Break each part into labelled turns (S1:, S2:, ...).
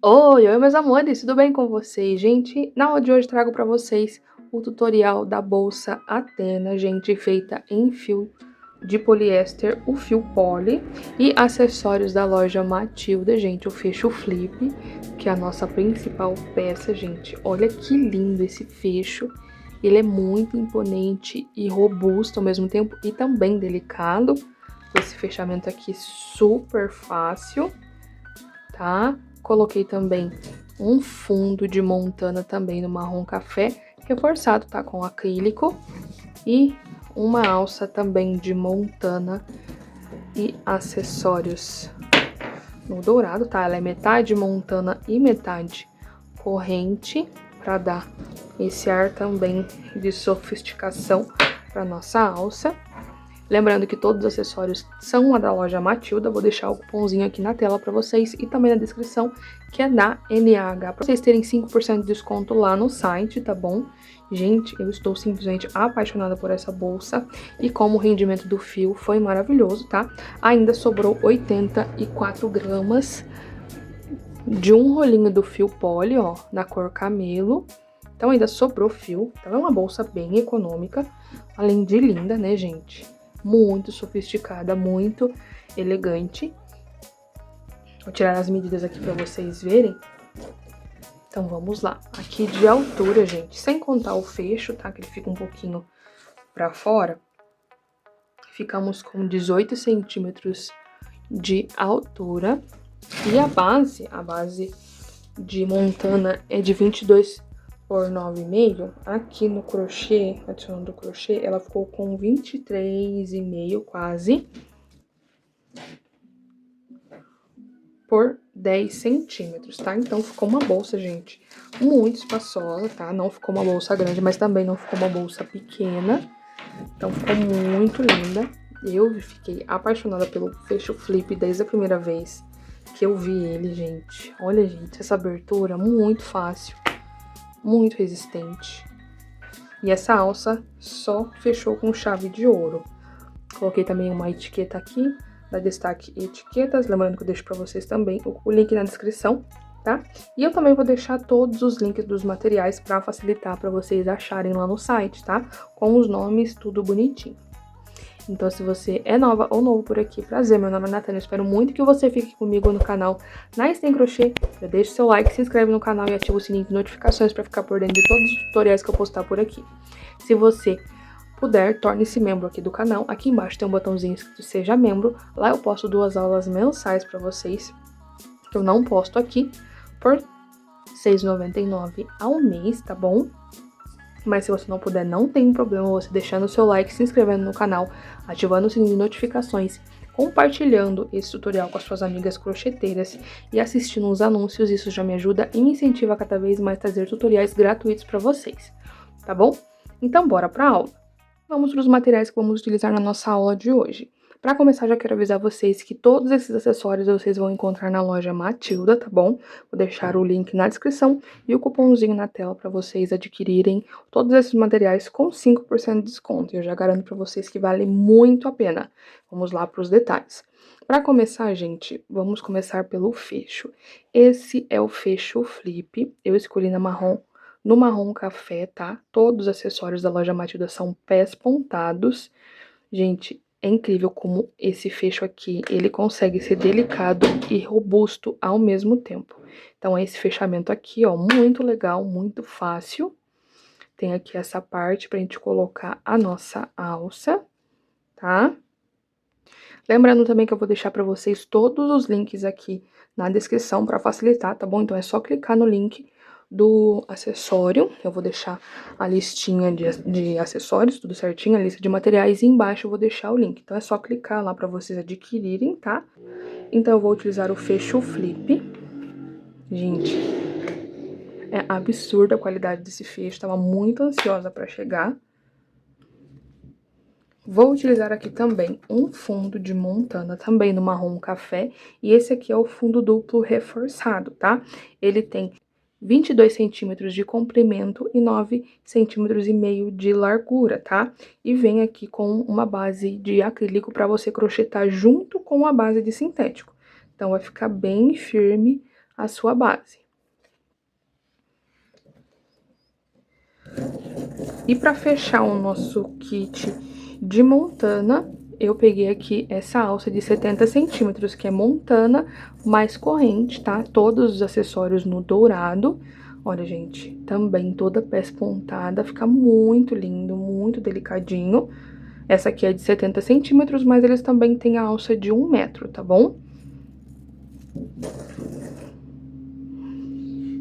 S1: Oi, meus amores, tudo bem com vocês? Gente, na aula de hoje trago para vocês o tutorial da bolsa Athena, gente, feita em fio de poliéster, o fio poly e acessórios da loja Matilda, gente, o fecho flip, que é a nossa principal peça, gente. Olha que lindo esse fecho, ele é muito imponente e robusto ao mesmo tempo e também delicado, com esse fechamento aqui super fácil, tá? Coloquei também um fundo de montana também no marrom café, reforçado, tá? Com acrílico. E uma alça também de montana e acessórios no dourado, tá? Ela é metade montana e metade corrente, para dar esse ar também de sofisticação para nossa alça. Lembrando que todos os acessórios são da loja Matilda, vou deixar o cupomzinho aqui na tela para vocês e também na descrição, que é da NAH, para vocês terem 5% de desconto lá no site, tá bom? Gente, eu estou simplesmente apaixonada por essa bolsa e como o rendimento do fio foi maravilhoso, tá? Ainda sobrou 84 gramas de um rolinho do fio poly, ó, na cor camelo. Então ainda sobrou fio, então é uma bolsa bem econômica, além de linda, né, gente? Muito sofisticada, muito elegante. Vou tirar as medidas aqui pra vocês verem. Então, vamos lá. Aqui de altura, gente, sem contar o fecho, tá? Que ele fica um pouquinho pra fora. Ficamos com 18 centímetros de altura. E a base de montana é de 22 por 9,5, aqui no crochê, adicionando o crochê, ela ficou com 23,5 quase, por 10 centímetros, tá? Então, ficou uma bolsa, gente, muito espaçosa, tá? Não ficou uma bolsa grande, mas também não ficou uma bolsa pequena. Então, ficou muito linda. Eu fiquei apaixonada pelo fecho flip desde a primeira vez que eu vi ele, gente. Olha, gente, essa abertura muito fácil. Muito resistente. E essa alça só fechou com chave de ouro. Coloquei também uma etiqueta aqui, da Destaque Etiquetas, lembrando que eu deixo pra vocês também o link na descrição, tá? E eu também vou deixar todos os links dos materiais pra facilitar pra vocês acharem lá no site, tá? Com os nomes, tudo bonitinho. Então, se você é nova ou novo por aqui, prazer, meu nome é Natânia, espero muito que você fique comigo no canal Nice Tem Crochê. Já deixa o seu like, se inscreve no canal e ativa o sininho de notificações para ficar por dentro de todos os tutoriais que eu postar por aqui. Se você puder, torne-se membro aqui do canal. Aqui embaixo tem um botãozinho escrito Seja Membro. Lá eu posto 2 aulas mensais para vocês, que eu não posto aqui, por R$ 6,99 ao mês, tá bom? Mas se você não puder, não tem problema você deixando o seu like, se inscrevendo no canal, ativando o sininho de notificações, compartilhando esse tutorial com as suas amigas crocheteiras e assistindo os anúncios. Isso já me ajuda e me incentiva a cada vez mais trazer tutoriais gratuitos para vocês, tá bom? Então bora para a aula. Vamos para os materiais que vamos utilizar na nossa aula de hoje. Para começar, já quero avisar vocês que todos esses acessórios vocês vão encontrar na loja Matilda, tá bom? Vou deixar o link na descrição e o cupomzinho na tela para vocês adquirirem todos esses materiais com 5% de desconto. Eu já garanto para vocês que vale muito a pena. Vamos lá para os detalhes. Para começar, gente, vamos começar pelo fecho. Esse é o fecho flip, eu escolhi no marrom café, tá? Todos os acessórios da loja Matilda são pés pontados. Gente, é incrível como esse fecho aqui, ele consegue ser delicado e robusto ao mesmo tempo. Então, é esse fechamento aqui, ó, muito legal, muito fácil. Tem aqui essa parte pra gente colocar a nossa alça, tá? Lembrando também que eu vou deixar pra vocês todos os links aqui na descrição pra facilitar, tá bom? Então, é só clicar no link do acessório, eu vou deixar a listinha de acessórios, tudo certinho, a lista de materiais, e embaixo eu vou deixar o link. Então, é só clicar lá para vocês adquirirem, tá? Então, eu vou utilizar o fecho flip. Gente, é absurda a qualidade desse fecho, tava muito ansiosa para chegar. Vou utilizar aqui também um fundo de montana, também no marrom café, e esse aqui é o fundo duplo reforçado, tá? Ele tem 22 centímetros de comprimento e 9,5 centímetros de largura, tá? E vem aqui com uma base de acrílico para você crochetar junto com a base de sintético. Então, vai ficar bem firme a sua base. E para fechar o nosso kit de montana, eu peguei aqui essa alça de 70 centímetros, que é montana mais corrente, tá? Todos os acessórios no dourado. Olha, gente, também toda peça pontada, fica muito lindo, muito delicadinho. Essa aqui é de 70 centímetros, mas eles também têm a alça de 1 metro, tá bom?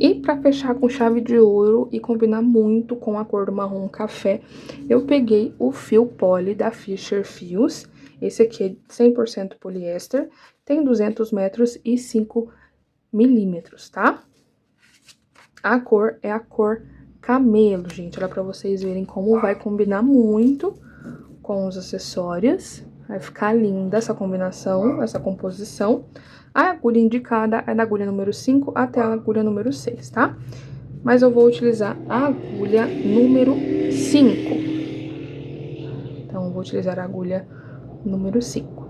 S1: E para fechar com chave de ouro e combinar muito com a cor do marrom café, eu peguei o fio poly da Fisher Fios. Esse aqui é 100% poliéster, tem 200 metros e 5 milímetros, tá? A cor é a cor camelo, gente. Olha para vocês verem como vai combinar muito com os acessórios. Vai ficar linda essa combinação, essa composição. A agulha indicada é da agulha número 5 até a agulha número 6, tá? Mas eu vou utilizar a agulha número 5. Então, eu vou utilizar a agulha número 5.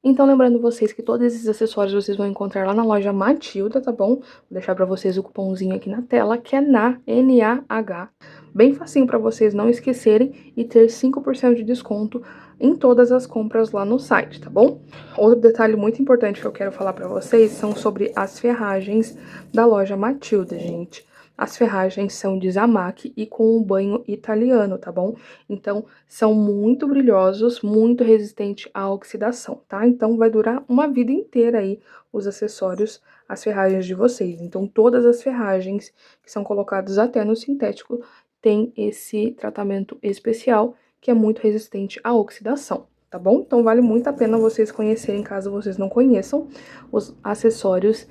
S1: Então, lembrando vocês que todos esses acessórios vocês vão encontrar lá na loja Matilda, tá bom? Vou deixar pra vocês o cupomzinho aqui na tela, que é NAH. Bem facinho pra vocês não esquecerem e ter 5% de desconto em todas as compras lá no site, tá bom? Outro detalhe muito importante que eu quero falar pra vocês são sobre as ferragens da loja Matilda, gente. As ferragens são de Zamac e com um banho italiano, tá bom? Então, são muito brilhosos, muito resistentes à oxidação, tá? Então, vai durar uma vida inteira aí os acessórios, as ferragens de vocês. Então, todas as ferragens que são colocadas até no sintético têm esse tratamento especial que é muito resistente à oxidação, tá bom? Então, vale muito a pena vocês conhecerem, caso vocês não conheçam, os acessórios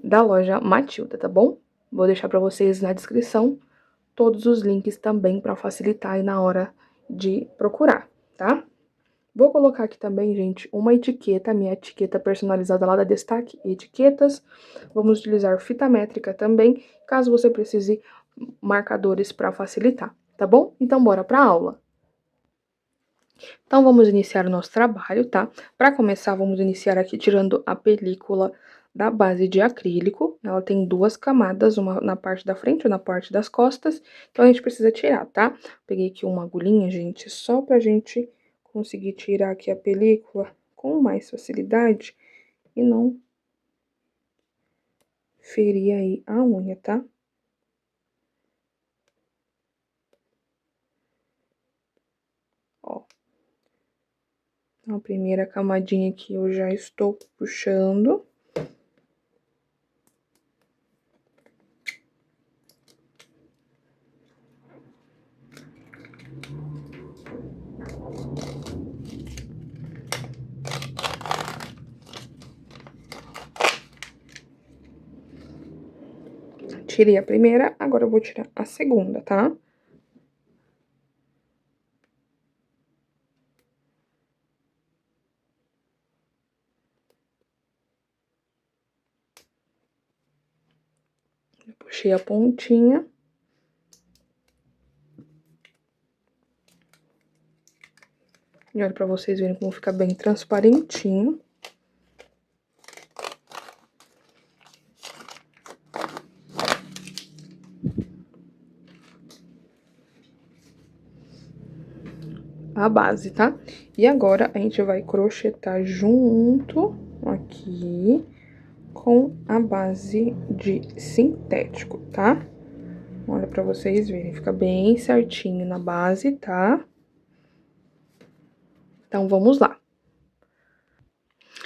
S1: da loja Matilda, tá bom? Vou deixar para vocês na descrição todos os links também para facilitar aí na hora de procurar, tá? Vou colocar aqui também, gente, uma etiqueta, minha etiqueta personalizada lá da Destaque Etiquetas. Vamos utilizar fita métrica também, caso você precise marcadores para facilitar, tá bom? Então, bora para a aula. Então, vamos iniciar o nosso trabalho, tá? Para começar, vamos iniciar aqui tirando a película da base de acrílico. Ela tem 2 camadas, uma na parte da frente e na parte das costas. Então, a gente precisa tirar, tá? Peguei aqui uma agulhinha, gente, só pra gente conseguir tirar aqui a película com mais facilidade e não ferir aí a unha, tá? Ó. Então, a primeira camadinha aqui eu já estou puxando. Tirei a primeira, agora eu vou tirar a segunda, tá? Eu puxei a pontinha. E olha pra vocês verem como fica bem transparentinho. A base, tá? E agora, a gente vai crochetar junto aqui com a base de sintético, tá? Olha pra vocês verem, fica bem certinho na base, tá? Então, vamos lá.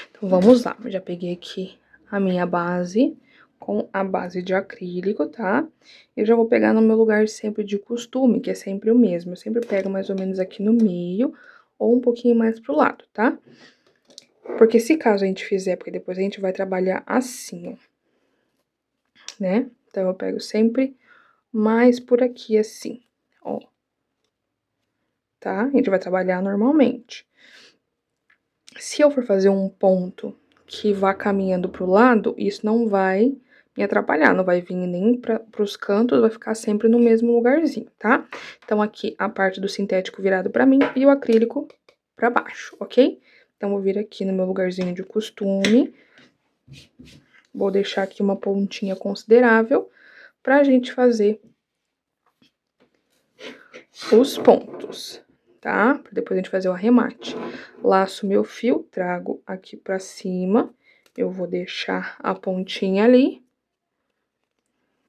S1: Então, vamos lá. Eu já peguei aqui a minha base com a base de acrílico, tá? Eu já vou pegar no meu lugar sempre de costume, que é sempre o mesmo. Eu sempre pego mais ou menos aqui no meio ou um pouquinho mais pro lado, tá? Porque se caso a gente fizer, porque depois a gente vai trabalhar assim, ó, né? Então, eu pego sempre mais por aqui assim, ó. Tá? A gente vai trabalhar normalmente. Se eu for fazer um ponto que vá caminhando pro lado, isso não vai me atrapalhar, não vai vir nem pros cantos, vai ficar sempre no mesmo lugarzinho, tá? Então, aqui a parte do sintético virado pra mim e o acrílico pra baixo, ok? Então, vou vir aqui no meu lugarzinho de costume, Vou deixar aqui uma pontinha considerável pra gente fazer os pontos, tá? Pra depois a gente fazer o arremate. Laço meu fio, trago aqui pra cima, eu vou deixar a pontinha ali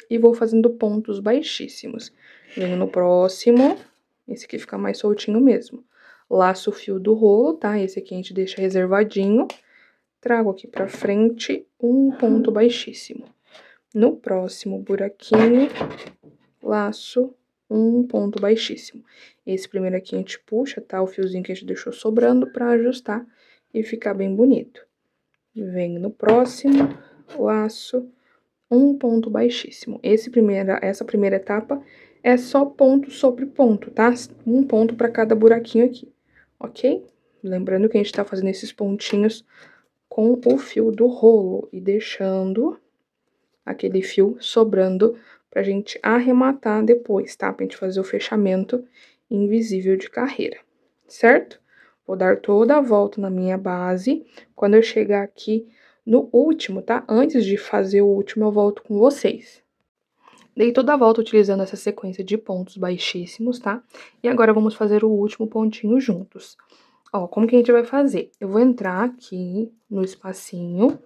S1: e vou fazendo pontos baixíssimos. Venho no próximo, esse aqui fica mais soltinho mesmo. Laço o fio do rolo, tá? Esse aqui a gente deixa reservadinho. Trago aqui pra frente um ponto baixíssimo. No próximo buraquinho, laço um ponto baixíssimo. Esse primeiro aqui a gente puxa, tá? O fiozinho que a gente deixou sobrando pra ajustar e ficar bem bonito. Venho no próximo, laço um ponto baixíssimo. Essa primeira etapa é só ponto sobre ponto, tá? Um ponto pra cada buraquinho aqui, ok? Lembrando que a gente tá fazendo esses pontinhos com o fio do rolo e deixando aquele fio sobrando pra gente arrematar depois, tá? Pra gente fazer o fechamento invisível de carreira, certo? Vou dar toda a volta na minha base. Quando eu chegar aqui no último, tá? Antes de fazer o último, eu volto com vocês. Dei toda a volta utilizando essa sequência de pontos baixíssimos, tá? E agora vamos fazer o último pontinho juntos. Ó, como que a gente vai fazer? Eu vou entrar aqui no espacinho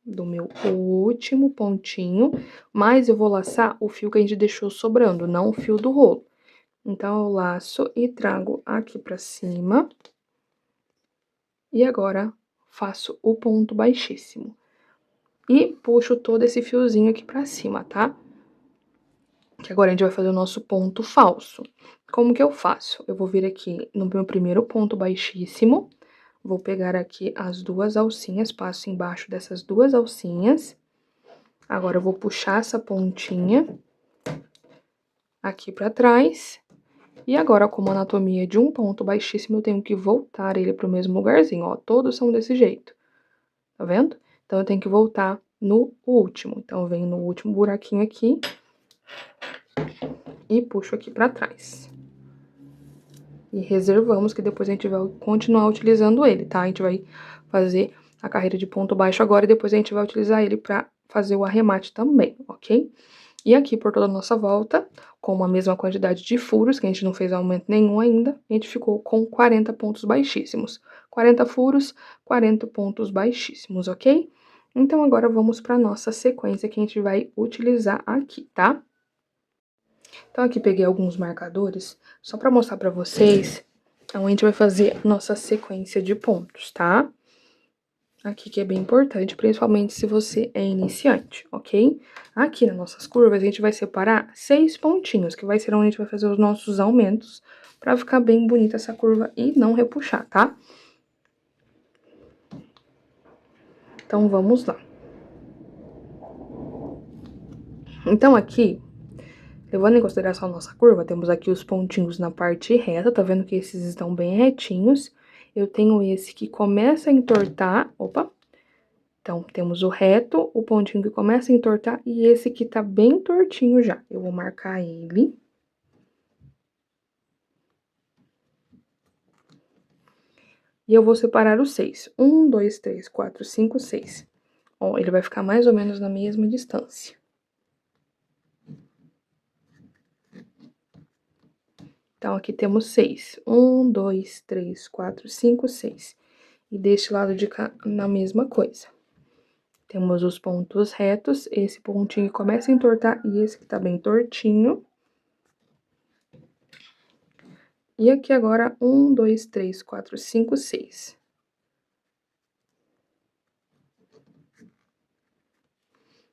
S1: do meu último pontinho, mas eu vou laçar o fio que a gente deixou sobrando, não o fio do rolo. Então, eu laço e trago aqui pra cima. E agora, faço o ponto baixíssimo. E puxo todo esse fiozinho aqui pra cima, tá? Que agora a gente vai fazer o nosso ponto falso. Como que eu faço? Eu vou vir aqui no meu primeiro ponto baixíssimo, vou pegar aqui as duas alcinhas, passo embaixo dessas duas alcinhas. Agora, eu vou puxar essa pontinha aqui pra trás. E agora, como anatomia de um ponto baixíssimo, eu tenho que voltar ele pro mesmo lugarzinho, ó. Todos são desse jeito, tá vendo? Então, eu tenho que voltar no último. Então, eu venho no último buraquinho aqui e puxo aqui pra trás. E reservamos que depois a gente vai continuar utilizando ele, tá? A gente vai fazer a carreira de ponto baixo agora e depois a gente vai utilizar ele pra fazer o arremate também, ok? E aqui, por toda a nossa volta, com a mesma quantidade de furos, que a gente não fez aumento nenhum ainda, a gente ficou com 40 pontos baixíssimos. 40 furos, 40 pontos baixíssimos, ok? Então, agora vamos para nossa sequência que a gente vai utilizar aqui, tá? Então, aqui peguei alguns marcadores, só para mostrar para vocês, então a gente vai fazer nossa sequência de pontos, tá? Aqui que é bem importante, principalmente se você é iniciante, ok? Aqui nas nossas curvas, a gente vai separar 6 pontinhos, que vai ser onde a gente vai fazer os nossos aumentos, pra ficar bem bonita essa curva e não repuxar, tá? Então, vamos lá. Então, aqui, levando em consideração a nossa curva, temos aqui os pontinhos na parte reta, tá vendo que esses estão bem retinhos? Eu tenho esse que começa a entortar, opa! Então, temos o reto, o pontinho que começa a entortar e esse que tá bem tortinho já. Eu vou marcar ele. E eu vou separar os 6. 1, 2, 3, 4, 5, 6. Ó, ele vai ficar mais ou menos na mesma distância. Então, aqui temos 6. 1, 2, 3, 4, 5, 6. E deste lado de cá, na mesma coisa. Temos os pontos retos, esse pontinho que começa a entortar e esse que tá bem tortinho. E aqui agora, 1, 2, 3, 4, 5, 6.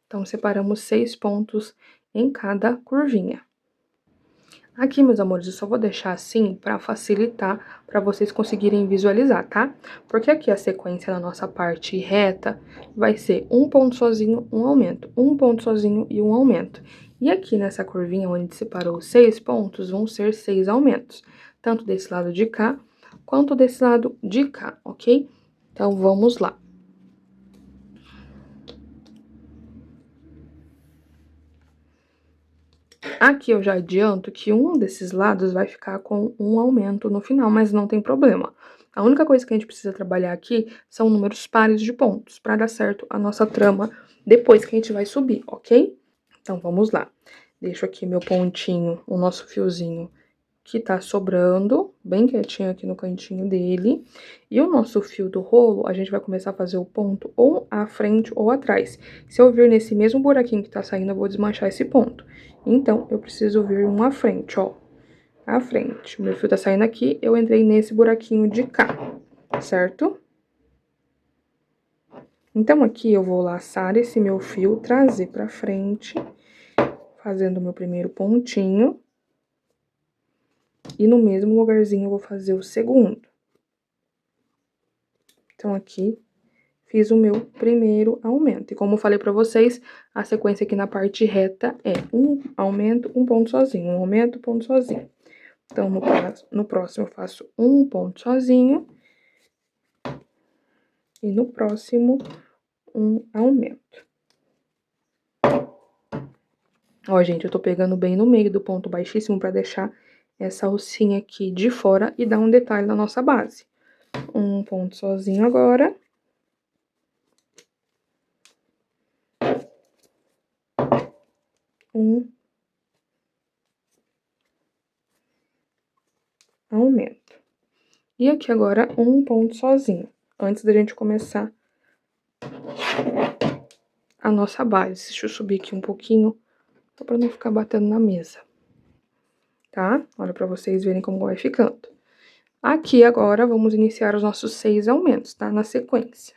S1: Então, separamos 6 pontos em cada curvinha. Aqui, meus amores, eu só vou deixar assim pra facilitar, pra vocês conseguirem visualizar, tá? Porque aqui a sequência na nossa parte reta vai ser um ponto sozinho, um aumento, um ponto sozinho e um aumento. E aqui nessa curvinha onde a gente separou 6 pontos, vão ser 6 aumentos, tanto desse lado de cá, quanto desse lado de cá, ok? Então, vamos lá. Aqui eu já adianto que um desses lados vai ficar com um aumento no final, mas não tem problema. A única coisa que a gente precisa trabalhar aqui são números pares de pontos, para dar certo a nossa trama depois que a gente vai subir, ok? Então, vamos lá. Deixo aqui meu pontinho, o nosso fiozinho que tá sobrando, bem quietinho aqui no cantinho dele. E o nosso fio do rolo, a gente vai começar a fazer o ponto ou à frente ou atrás. Se eu vir nesse mesmo buraquinho que tá saindo, eu vou desmanchar esse ponto. Então, eu preciso vir um à frente, ó. À frente. O meu fio tá saindo aqui, eu entrei nesse buraquinho de cá, certo? Então, aqui eu vou laçar esse meu fio, trazer pra frente, fazendo o meu primeiro pontinho. E no mesmo lugarzinho eu vou fazer o segundo. Então, aqui, fiz o meu primeiro aumento. E como eu falei pra vocês, a sequência aqui na parte reta é um aumento, um ponto sozinho, um aumento, ponto sozinho. Então, no próximo eu faço um ponto sozinho. E no próximo, um aumento. Ó, gente, eu tô pegando bem no meio do ponto baixíssimo pra deixar essa alcinha aqui de fora e dar um detalhe na nossa base. Um ponto sozinho agora. Um aumento. E aqui agora um ponto sozinho, antes da gente começar a nossa base. Deixa eu subir aqui um pouquinho, só pra não ficar batendo na mesa, tá? Olha pra vocês verem como vai ficando. Aqui agora vamos iniciar os nossos 6 aumentos, tá? Na sequência.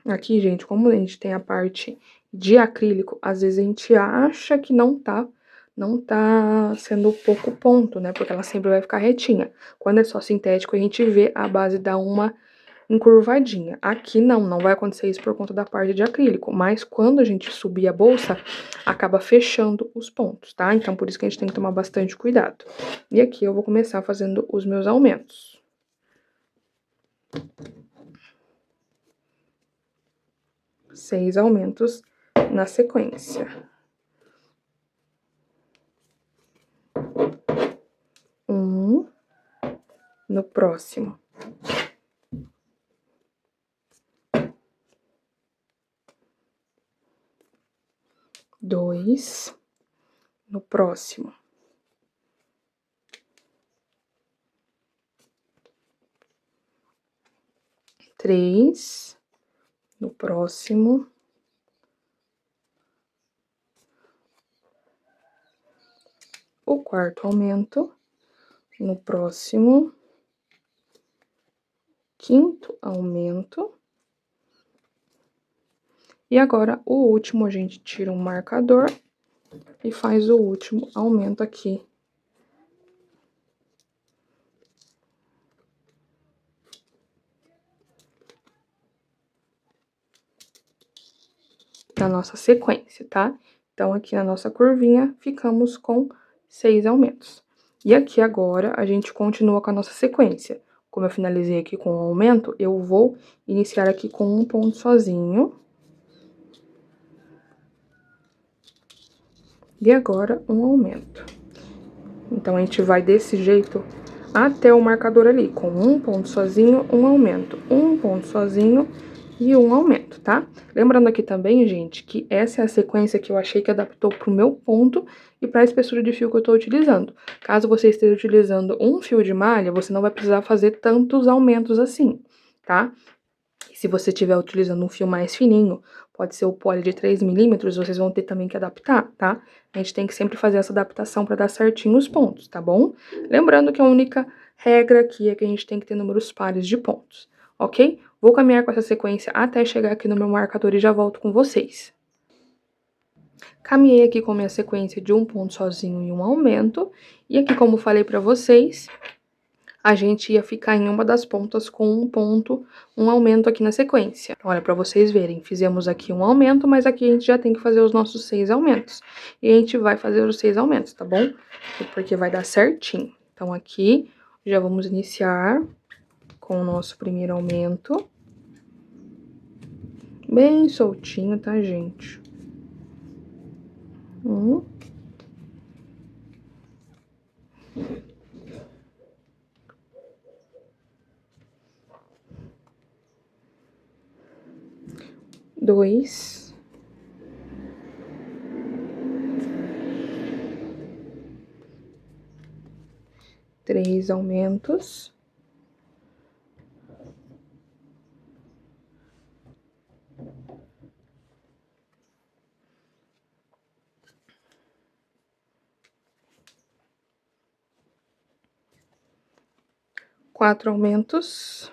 S1: Aqui, gente, como a gente tem a parte de acrílico, às vezes a gente acha que não tá sendo pouco ponto, né? Porque ela sempre vai ficar retinha. Quando é só sintético, a gente vê a base dar uma encurvadinha. Aqui não vai acontecer isso por conta da parte de acrílico, mas quando a gente subir a bolsa, acaba fechando os pontos, tá? Então, por isso que a gente tem que tomar bastante cuidado. E aqui eu vou começar fazendo os meus aumentos. Seis aumentos na sequência. Um, no próximo. Dois, no próximo. Três, no próximo. O quarto aumento, no próximo. Quinto aumento. E agora, o último, a gente tira um marcador e faz o último aumento aqui. Na nossa sequência, tá? Então, aqui na nossa curvinha, ficamos com 6 aumentos. E aqui agora, a gente continua com a nossa sequência. Como eu finalizei aqui com o aumento, eu vou iniciar aqui com um ponto sozinho. E agora, um aumento. Então, a gente vai desse jeito até o marcador ali, com um ponto sozinho, um aumento. Um ponto sozinho e um aumento, tá? Lembrando aqui também, gente, que essa é a sequência que eu achei que adaptou pro meu ponto e pra espessura de fio que eu tô utilizando. Caso você esteja utilizando um fio de malha, você não vai precisar fazer tantos aumentos assim, tá? E se você estiver utilizando um fio mais fininho, pode ser o poly de 3 milímetros, vocês vão ter também que adaptar, tá? A gente tem que sempre fazer essa adaptação para dar certinho os pontos, tá bom? Lembrando que a única regra aqui é que a gente tem que ter números pares de pontos, ok? Vou caminhar com essa sequência até chegar aqui no meu marcador e já volto com vocês. Caminhei aqui com a minha sequência de um ponto sozinho e um aumento, e aqui, como falei para vocês, a gente ia ficar em uma das pontas com um ponto, um aumento aqui na sequência. Olha, para vocês verem, fizemos aqui um aumento, mas aqui a gente já tem que fazer os nossos 6 aumentos. E a gente vai fazer os 6 aumentos, tá bom? Porque vai dar certinho. Então, aqui, já vamos iniciar com o nosso primeiro aumento. Bem soltinho, tá, gente? Um. 2, 3 aumentos. 4 aumentos.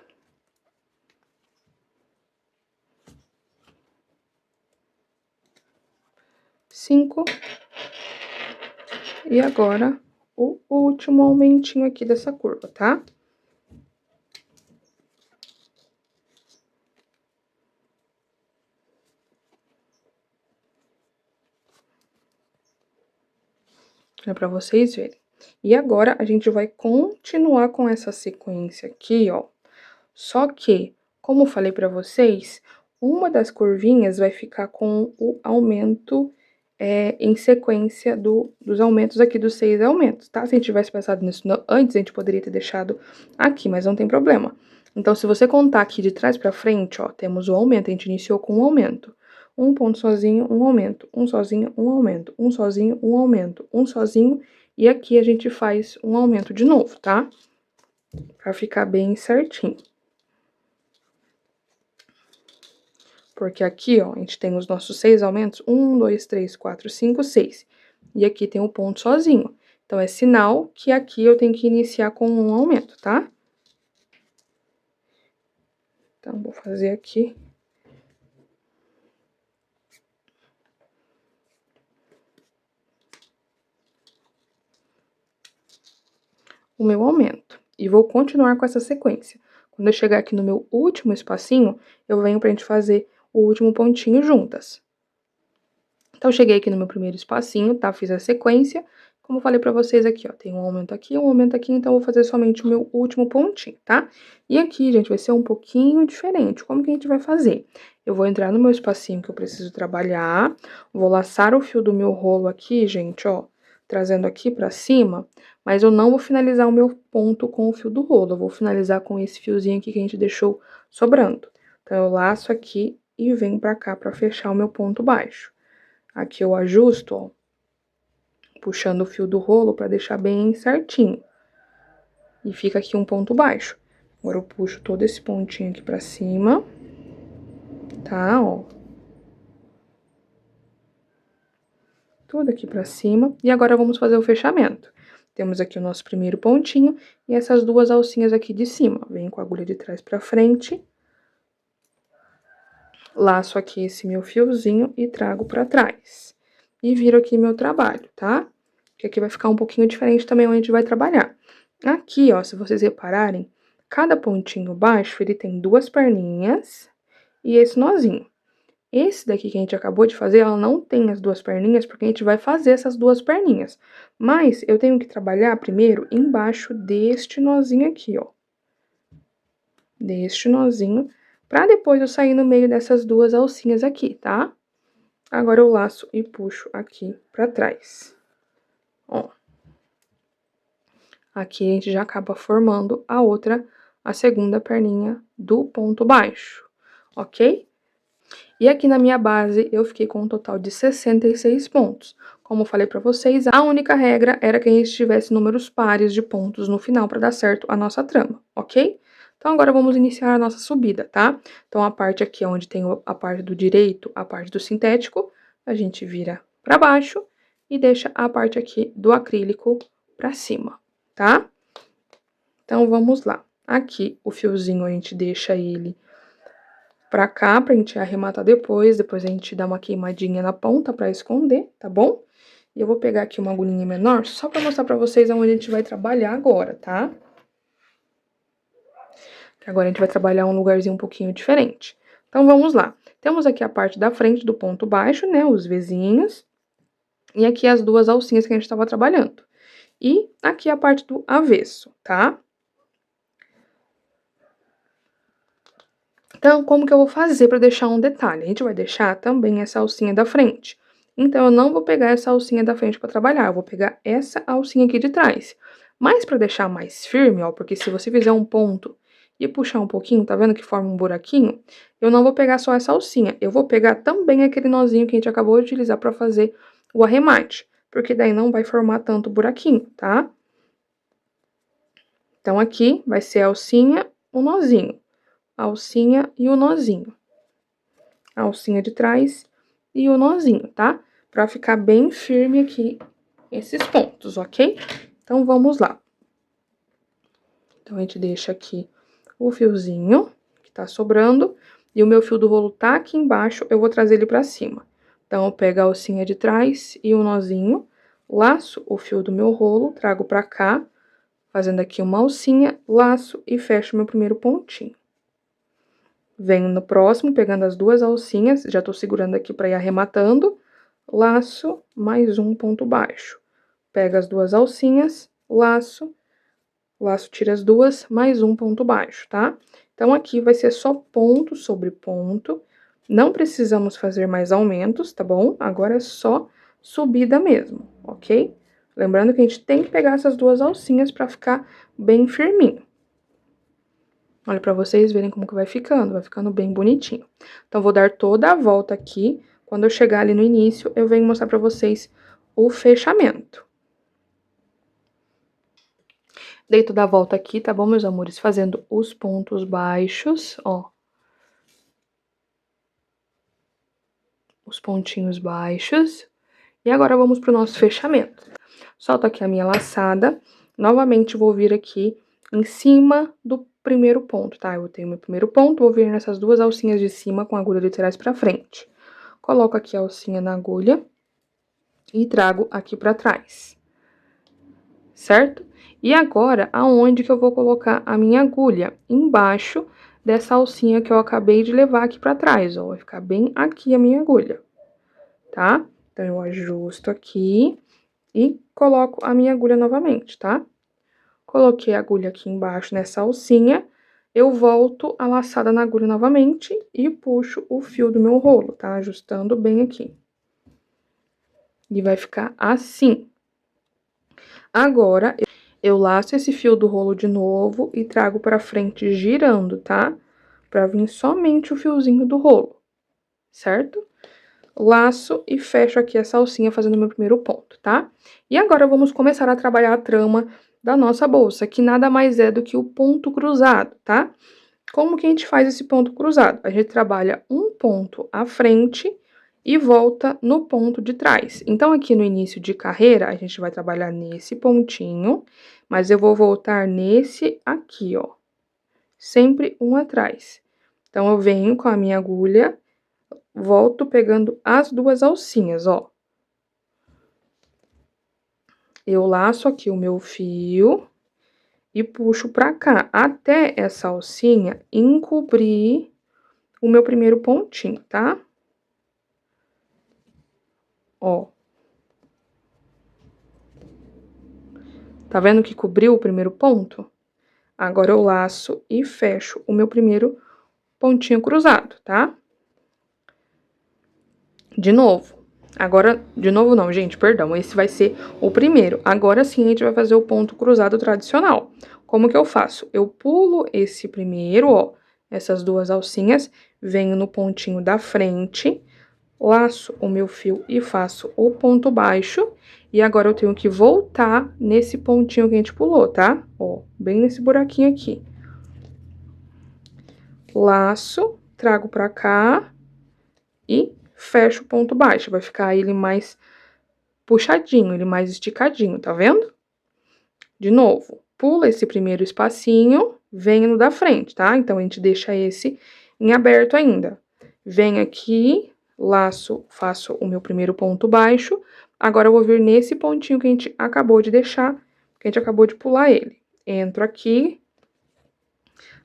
S1: 5. E agora, o último aumentinho aqui dessa curva, tá? É pra vocês verem. E agora, a gente vai continuar com essa sequência aqui, ó. Só que, como eu falei pra vocês, uma das curvinhas vai ficar com o aumento em sequência dos aumentos aqui, dos 6 aumentos, tá? Se a gente tivesse pensado nisso antes, a gente poderia ter deixado aqui, mas não tem problema. Então, se você contar aqui de trás pra frente, ó, temos o aumento, a gente iniciou com um aumento. Um ponto sozinho, um aumento, um sozinho, um aumento, um sozinho, um aumento, um sozinho, e aqui a gente faz um aumento de novo, tá? Pra ficar bem certinho. Porque aqui, ó, a gente tem os nossos 6 aumentos, 1, 2, 3, 4, 5, 6. E aqui tem o ponto sozinho. Então, é sinal que aqui eu tenho que iniciar com um aumento, tá? Então, vou fazer aqui. O meu aumento. E vou continuar com essa sequência. Quando eu chegar aqui no meu último espacinho, eu venho pra gente fazer o último pontinho juntas. Então, eu cheguei aqui no meu primeiro espacinho, tá? Fiz a sequência. Como eu falei pra vocês aqui, ó, tem um aumento aqui, então eu vou fazer somente o meu último pontinho, tá? E aqui, gente, vai ser um pouquinho diferente. Como que a gente vai fazer? Eu vou entrar no meu espacinho que eu preciso trabalhar, vou laçar o fio do meu rolo aqui, gente, ó, trazendo aqui pra cima, mas eu não vou finalizar o meu ponto com o fio do rolo, eu vou finalizar com esse fiozinho aqui que a gente deixou sobrando. Então, eu laço aqui e venho pra cá pra fechar o meu ponto baixo. Aqui eu ajusto, ó, puxando o fio do rolo pra deixar bem certinho. E fica aqui um ponto baixo. Agora eu puxo todo esse pontinho aqui pra cima, tá, ó. Tudo aqui pra cima. E agora vamos fazer o fechamento. Temos aqui o nosso primeiro pontinho e essas duas alcinhas aqui de cima. Venho com a agulha de trás pra frente. Laço aqui esse meu fiozinho e trago pra trás. E viro aqui meu trabalho, tá? Que aqui vai ficar um pouquinho diferente também onde a gente vai trabalhar. Aqui, ó, se vocês repararem, cada pontinho baixo, ele tem duas perninhas e esse nozinho. Esse daqui que a gente acabou de fazer, ela não tem as duas perninhas, porque a gente vai fazer essas duas perninhas. Mas eu tenho que trabalhar primeiro embaixo deste nozinho aqui, ó. Deste nozinho, pra depois eu sair no meio dessas duas alcinhas aqui, tá? Agora eu laço e puxo aqui pra trás. Ó. Aqui a gente já acaba formando a segunda perninha do ponto baixo, ok? E aqui na minha base eu fiquei com um total de 66 pontos. Como eu falei pra vocês, a única regra era que a gente tivesse números pares de pontos no final pra dar certo a nossa trama, ok? Então agora vamos iniciar a nossa subida, tá? Então a parte aqui onde tem a parte do direito, a parte do sintético, a gente vira pra baixo e deixa a parte aqui do acrílico pra cima, tá? Então, vamos lá. Aqui, o fiozinho, a gente deixa ele pra cá, pra gente arrematar depois a gente dá uma queimadinha na ponta pra esconder, tá bom? E eu vou pegar aqui uma agulhinha menor, só pra mostrar pra vocês aonde a gente vai trabalhar agora, tá? Que agora a gente vai trabalhar um lugarzinho um pouquinho diferente. Então, vamos lá. Temos aqui a parte da frente do ponto baixo, né, os vizinhos. E aqui as duas alcinhas que a gente tava trabalhando. E aqui a parte do avesso, tá? Então, como que eu vou fazer para deixar um detalhe? A gente vai deixar também essa alcinha da frente. Então, eu não vou pegar essa alcinha da frente para trabalhar, eu vou pegar essa alcinha aqui de trás. Mas para deixar mais firme, ó, porque se você fizer um ponto e puxar um pouquinho, tá vendo que forma um buraquinho? Eu não vou pegar só essa alcinha, eu vou pegar também aquele nozinho que a gente acabou de utilizar pra fazer o arremate, porque daí não vai formar tanto buraquinho, tá? Então, aqui vai ser a alcinha, o nozinho, a alcinha e o nozinho. A alcinha de trás e o nozinho, tá? Pra ficar bem firme aqui esses pontos, ok? Então, vamos lá. Então, a gente deixa aqui o fiozinho que tá sobrando e o meu fio do rolo tá aqui embaixo, eu vou trazer ele pra cima. Então, eu pego a alcinha de trás e o nozinho, laço o fio do meu rolo, trago pra cá, fazendo aqui uma alcinha, laço e fecho meu primeiro pontinho. Venho no próximo, pegando as duas alcinhas, já tô segurando aqui pra ir arrematando, laço, mais um ponto baixo. Pego as duas alcinhas, laço, tira as duas, mais um ponto baixo, tá? Então, aqui vai ser só ponto sobre ponto, não precisamos fazer mais aumentos, tá bom? Agora é só subida mesmo, ok? Lembrando que a gente tem que pegar essas duas alcinhas pra ficar bem firminho. Olha, pra vocês verem como que vai ficando bem bonitinho. Então, vou dar toda a volta aqui. Quando eu chegar ali no início, eu venho mostrar pra vocês o fechamento. Dei toda a volta aqui, tá bom, meus amores? Fazendo os pontos baixos, ó. Os pontinhos baixos. E agora, vamos pro nosso fechamento. Solto aqui a minha laçada. Novamente, vou vir aqui em cima do primeiro ponto, tá? Eu tenho meu primeiro ponto, vou vir nessas duas alcinhas de cima com a agulha de trás pra frente. Coloco aqui a alcinha na agulha e trago aqui pra trás, certo? E agora, aonde que eu vou colocar a minha agulha? Embaixo dessa alcinha que eu acabei de levar aqui pra trás, ó. Vai ficar bem aqui a minha agulha, tá? Então, eu ajusto aqui e coloco a minha agulha novamente, tá? Coloquei a agulha aqui embaixo nessa alcinha, eu volto a laçada na agulha novamente e puxo o fio do meu rolo, tá? Ajustando bem aqui. E vai ficar assim. Agora, eu laço esse fio do rolo de novo e trago pra frente girando, tá? Pra vir somente o fiozinho do rolo, certo? Laço e fecho aqui essa alcinha fazendo meu primeiro ponto, tá? E agora, vamos começar a trabalhar a trama da nossa bolsa, que nada mais é do que o ponto cruzado, tá? Como que a gente faz esse ponto cruzado? A gente trabalha um ponto à frente e volta no ponto de trás. Então, aqui no início de carreira, a gente vai trabalhar nesse pontinho, mas eu vou voltar nesse aqui, ó. Sempre um atrás. Então, eu venho com a minha agulha, volto pegando as duas alcinhas, ó. Eu laço aqui o meu fio e puxo pra cá, até essa alcinha encobrir o meu primeiro pontinho, tá? Ó. Tá vendo que cobriu o primeiro ponto? Agora, eu laço e fecho o meu primeiro pontinho cruzado, tá? De novo. Agora, de novo não, gente, perdão, esse vai ser o primeiro. Agora sim, a gente vai fazer o ponto cruzado tradicional. Como que eu faço? Eu pulo esse primeiro, ó, essas duas alcinhas, venho no pontinho da frente, laço o meu fio e faço o ponto baixo. E agora, eu tenho que voltar nesse pontinho que a gente pulou, tá? Ó, bem nesse buraquinho aqui. Laço, trago pra cá e fecho o ponto baixo. Vai ficar ele mais puxadinho, ele mais esticadinho, tá vendo? De novo, pula esse primeiro espacinho, vem no da frente, tá? Então, a gente deixa esse em aberto ainda. Venho aqui, laço, faço o meu primeiro ponto baixo. Agora, eu vou vir nesse pontinho que a gente acabou de deixar, que a gente acabou de pular ele. Entro aqui,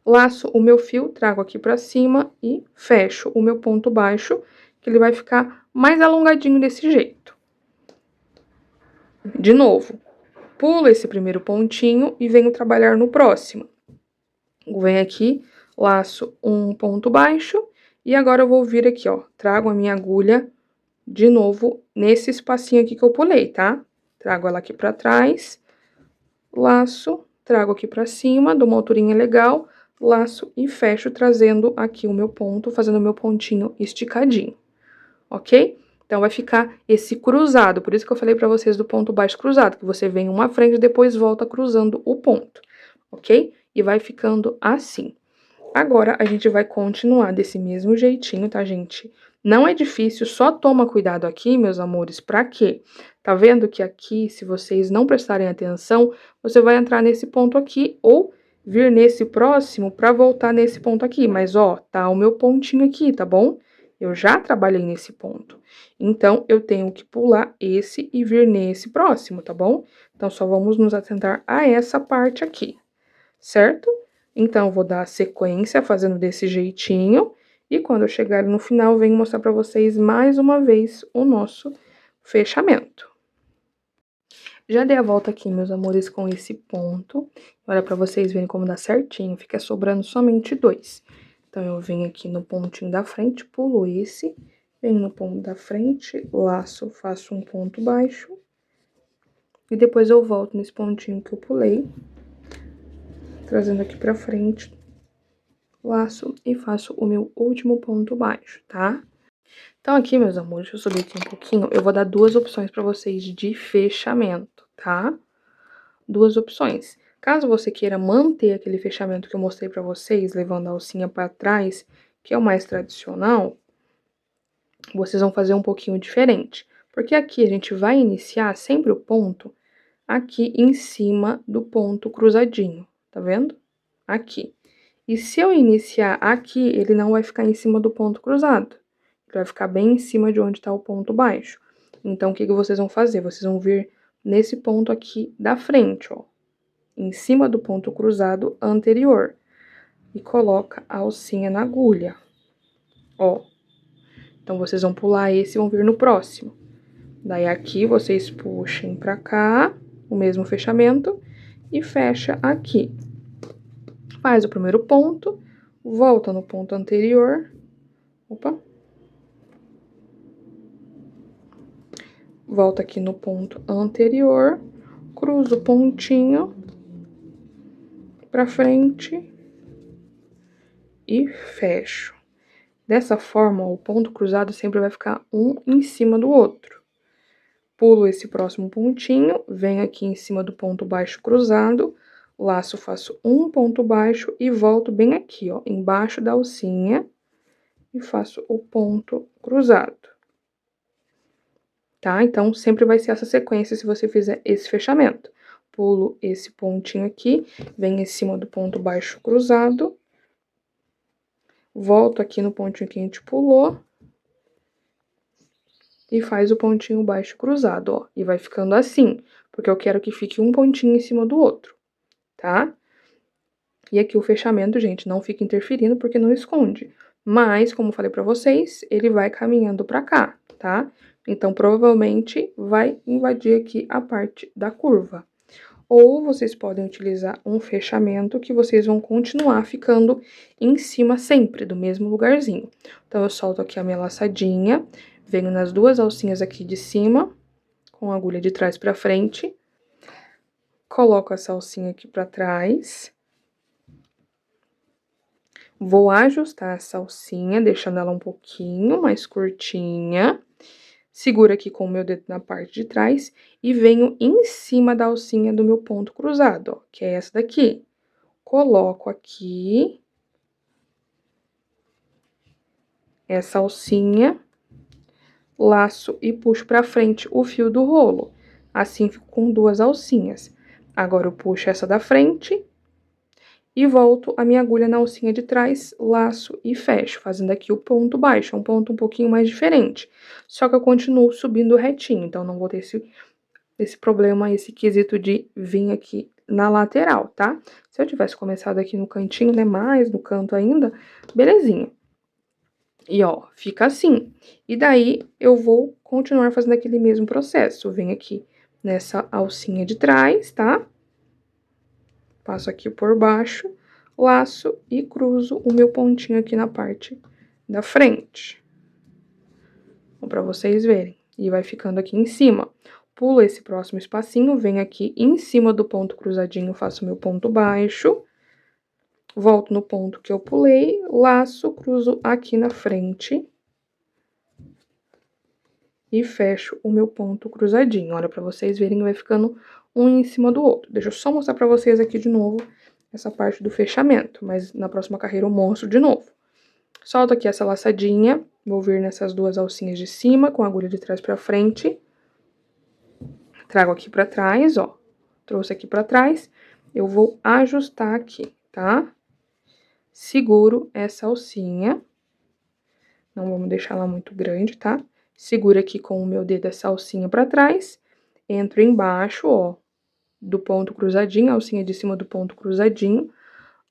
S1: laço o meu fio, trago aqui pra cima e fecho o meu ponto baixo, que ele vai ficar mais alongadinho desse jeito. De novo, pulo esse primeiro pontinho e venho trabalhar no próximo. Venho aqui, laço um ponto baixo e agora eu vou vir aqui, ó, trago a minha agulha de novo nesse espacinho aqui que eu pulei, tá? Trago ela aqui pra trás, laço, trago aqui pra cima, dou uma alturinha legal, laço e fecho, trazendo aqui o meu ponto, fazendo o meu pontinho esticadinho, ok? Então, vai ficar esse cruzado, por isso que eu falei pra vocês do ponto baixo cruzado, que você vem uma frente e depois volta cruzando o ponto, ok? E vai ficando assim. Agora, a gente vai continuar desse mesmo jeitinho, tá, gente? Não é difícil, só toma cuidado aqui, meus amores, pra quê? Tá vendo que aqui, se vocês não prestarem atenção, você vai entrar nesse ponto aqui ou vir nesse próximo pra voltar nesse ponto aqui. Mas, ó, tá o meu pontinho aqui, tá bom? Eu já trabalhei nesse ponto. Então, eu tenho que pular esse e vir nesse próximo, tá bom? Então, só vamos nos atentar a essa parte aqui, certo? Então, eu vou dar a sequência fazendo desse jeitinho. E quando eu chegar no final, eu venho mostrar pra vocês mais uma vez o nosso fechamento. Já dei a volta aqui, meus amores, com esse ponto. Olha pra vocês verem como dá certinho, fica sobrando somente 2. Então, eu venho aqui no pontinho da frente, pulo esse, venho no ponto da frente, laço, faço um ponto baixo. E depois eu volto nesse pontinho que eu pulei, trazendo aqui pra frente, laço e faço o meu último ponto baixo, tá? Então, aqui, meus amores, deixa eu subir aqui um pouquinho, eu vou dar 2 opções pra vocês de fechamento, tá? 2 opções. Caso você queira manter aquele fechamento que eu mostrei pra vocês, levando a alcinha pra trás, que é o mais tradicional, vocês vão fazer um pouquinho diferente. Porque aqui a gente vai iniciar sempre o ponto aqui em cima do ponto cruzadinho, tá vendo? Aqui. E se eu iniciar aqui, ele não vai ficar em cima do ponto cruzado. Ele vai ficar bem em cima de onde tá o ponto baixo. Então, o que vocês vão fazer? Vocês vão vir nesse ponto aqui da frente, ó. Em cima do ponto cruzado anterior. E coloca a alcinha na agulha, ó. Então, vocês vão pular esse e vão vir no próximo. Daí, aqui, vocês puxem pra cá, o mesmo fechamento, e fecha aqui. Faz o primeiro ponto, volta no ponto anterior, opa. Volta aqui no ponto anterior, cruza o pontinho pra frente e fecho. Dessa forma, ó, o ponto cruzado sempre vai ficar um em cima do outro. Pulo esse próximo pontinho, venho aqui em cima do ponto baixo cruzado, laço, faço um ponto baixo e volto bem aqui, ó, embaixo da alcinha e faço o ponto cruzado. Tá? Então, sempre vai ser essa sequência se você fizer esse fechamento. Pulo esse pontinho aqui, venho em cima do ponto baixo cruzado, volto aqui no pontinho que a gente pulou e faz o pontinho baixo cruzado, ó. E vai ficando assim, porque eu quero que fique um pontinho em cima do outro, tá? E aqui o fechamento, gente, não fica interferindo porque não esconde. Mas, como eu falei pra vocês, ele vai caminhando pra cá, tá? Então, provavelmente, vai invadir aqui a parte da curva. Ou vocês podem utilizar um fechamento que vocês vão continuar ficando em cima sempre, do mesmo lugarzinho. Então, eu solto aqui a minha laçadinha, venho nas 2 alcinhas aqui de cima, com a agulha de trás pra frente, coloco essa alcinha aqui pra trás. Vou ajustar essa alcinha, deixando ela um pouquinho mais curtinha. Seguro aqui com o meu dedo na parte de trás e venho em cima da alcinha do meu ponto cruzado, ó, que é essa daqui. Coloco aqui essa alcinha, laço e puxo pra frente o fio do rolo. Assim, fico com 2 alcinhas. Agora, eu puxo essa da frente e volto a minha agulha na alcinha de trás, laço e fecho, fazendo aqui o ponto baixo, é um ponto um pouquinho mais diferente. Só que eu continuo subindo retinho, então não vou ter esse problema, esse quesito de vir aqui na lateral, tá? Se eu tivesse começado aqui no cantinho, né, mais no canto ainda, belezinha. E, ó, fica assim. E daí, eu vou continuar fazendo aquele mesmo processo. Eu venho aqui nessa alcinha de trás, tá? Passo aqui por baixo, laço e cruzo o meu pontinho aqui na parte da frente. Então, pra vocês verem. E vai ficando aqui em cima. Pulo esse próximo espacinho, venho aqui em cima do ponto cruzadinho, faço meu ponto baixo. Volto no ponto que eu pulei, laço, cruzo aqui na frente e fecho o meu ponto cruzadinho. Olha, pra vocês verem, vai ficando um em cima do outro. Deixa eu só mostrar pra vocês aqui de novo essa parte do fechamento, mas na próxima carreira eu mostro de novo. Solto aqui essa laçadinha, vou vir nessas duas alcinhas de cima, com a agulha de trás pra frente. Trago aqui pra trás, ó. Trouxe aqui pra trás, eu vou ajustar aqui, tá? Seguro essa alcinha. Não vamos deixar ela muito grande, tá? Seguro aqui com o meu dedo essa alcinha pra trás. Entro embaixo, ó, do ponto cruzadinho, a alcinha de cima do ponto cruzadinho.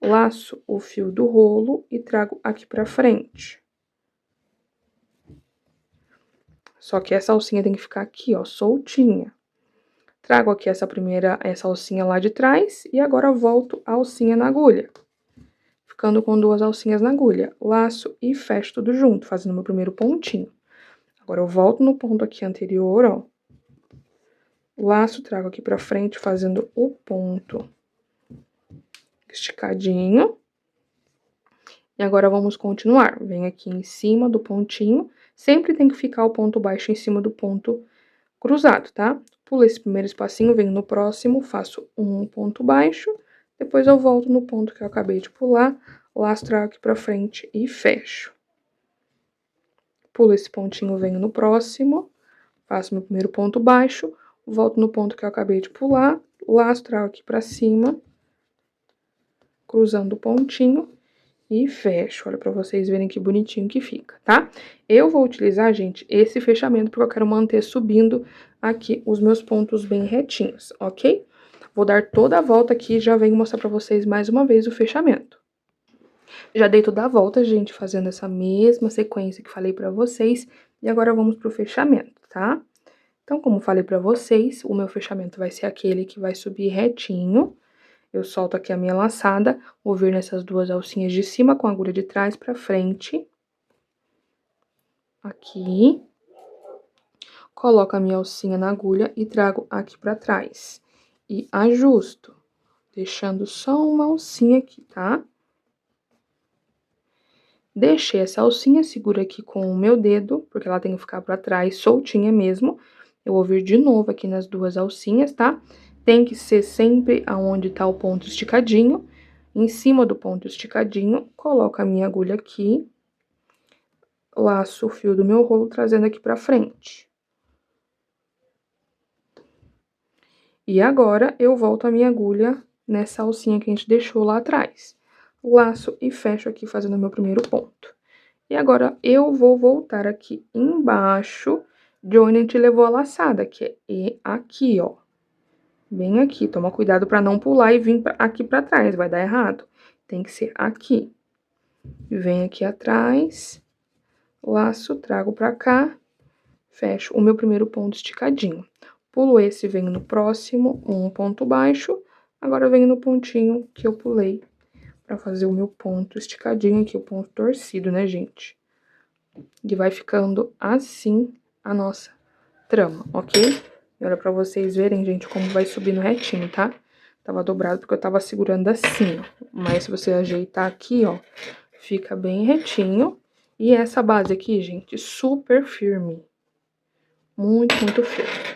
S1: Laço o fio do rolo e trago aqui pra frente. Só que essa alcinha tem que ficar aqui, ó, soltinha. Trago aqui essa alcinha lá de trás e agora volto a alcinha na agulha. Ficando com duas alcinhas na agulha. Laço e fecho tudo junto, fazendo meu primeiro pontinho. Agora eu volto no ponto aqui anterior, ó. Laço, trago aqui pra frente, fazendo o ponto esticadinho. E agora vamos continuar. Vem aqui em cima do pontinho. Sempre tem que ficar o ponto baixo em cima do ponto cruzado, tá? Pulo esse primeiro espacinho, venho no próximo, faço um ponto baixo. Depois eu volto no ponto que eu acabei de pular, laço, trago aqui pra frente e fecho. Pulo esse pontinho, venho no próximo, faço meu primeiro ponto baixo, volto no ponto que eu acabei de pular, laço, trago aqui pra cima, cruzando o pontinho e fecho. Olha pra vocês verem que bonitinho que fica, tá? Eu vou utilizar, gente, esse fechamento porque eu quero manter subindo aqui os meus pontos bem retinhos, ok? Vou dar toda a volta aqui e já venho mostrar pra vocês mais uma vez o fechamento. Já dei toda a volta, gente, fazendo essa mesma sequência que falei pra vocês. E agora vamos pro fechamento, tá? Então, como falei pra vocês, o meu fechamento vai ser aquele que vai subir retinho. Eu solto aqui a minha laçada, vou vir nessas duas alcinhas de cima com a agulha de trás pra frente. Aqui. Coloco a minha alcinha na agulha e trago aqui pra trás. E ajusto, deixando só uma alcinha aqui, tá? Deixei essa alcinha, seguro aqui com o meu dedo, porque ela tem que ficar pra trás, soltinha mesmo. Eu vou vir de novo aqui nas duas alcinhas, tá? Tem que ser sempre aonde tá o ponto esticadinho. Em cima do ponto esticadinho, coloco a minha agulha aqui. Laço o fio do meu rolo, trazendo aqui pra frente. E agora, eu volto a minha agulha nessa alcinha que a gente deixou lá atrás. Laço e fecho aqui, fazendo o meu primeiro ponto. E agora, eu vou voltar aqui embaixo de onde a gente levou a laçada, que é aqui, ó. Bem aqui. Toma cuidado pra não pular e vir aqui pra trás, vai dar errado. Tem que ser aqui. Vem aqui atrás, laço, trago pra cá, fecho o meu primeiro ponto esticadinho. Pulo esse, venho no próximo, um ponto baixo. Agora, eu venho no pontinho que eu pulei pra fazer o meu ponto esticadinho aqui, o ponto torcido, né, gente? E vai ficando assim a nossa trama, ok? E olha pra vocês verem, gente, como vai subindo retinho, tá? Tava dobrado porque eu tava segurando assim, ó. Mas se você ajeitar aqui, ó, fica bem retinho. E essa base aqui, gente, super firme. Muito, muito firme.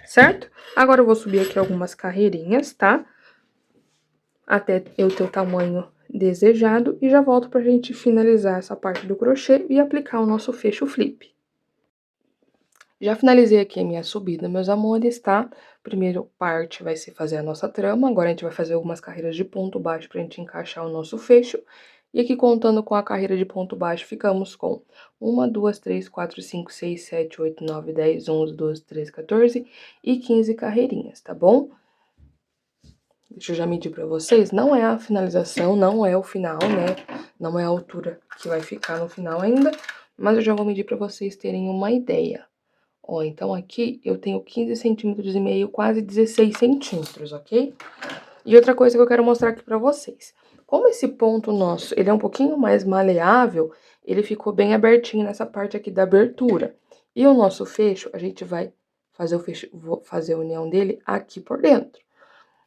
S1: Certo? Agora eu vou subir aqui algumas carreirinhas, tá? Até eu ter o tamanho desejado e já volto pra gente finalizar essa parte do crochê e aplicar o nosso fecho flip. Já finalizei aqui a minha subida, meus amores, tá? Primeiro parte vai ser fazer a nossa trama, agora a gente vai fazer algumas carreiras de ponto baixo pra gente encaixar o nosso fecho. E aqui, contando com a carreira de ponto baixo, ficamos com 1, 2, 3, 4, 5, 6, 7, 8, 9, 10, 11, 12, 13, 14 e 15 carreirinhas, tá bom? Deixa eu já medir pra vocês, não é a finalização, não é o final, né? Não é a altura que vai ficar no final ainda, mas eu já vou medir pra vocês terem uma ideia. Ó, então aqui eu tenho 15 centímetros e meio, quase 16 centímetros, ok? E outra coisa que eu quero mostrar aqui pra vocês. Como esse ponto nosso, ele é um pouquinho mais maleável, ele ficou bem abertinho nessa parte aqui da abertura. E o nosso fecho, a gente vai fazer o fecho, vou fazer a união dele aqui por dentro.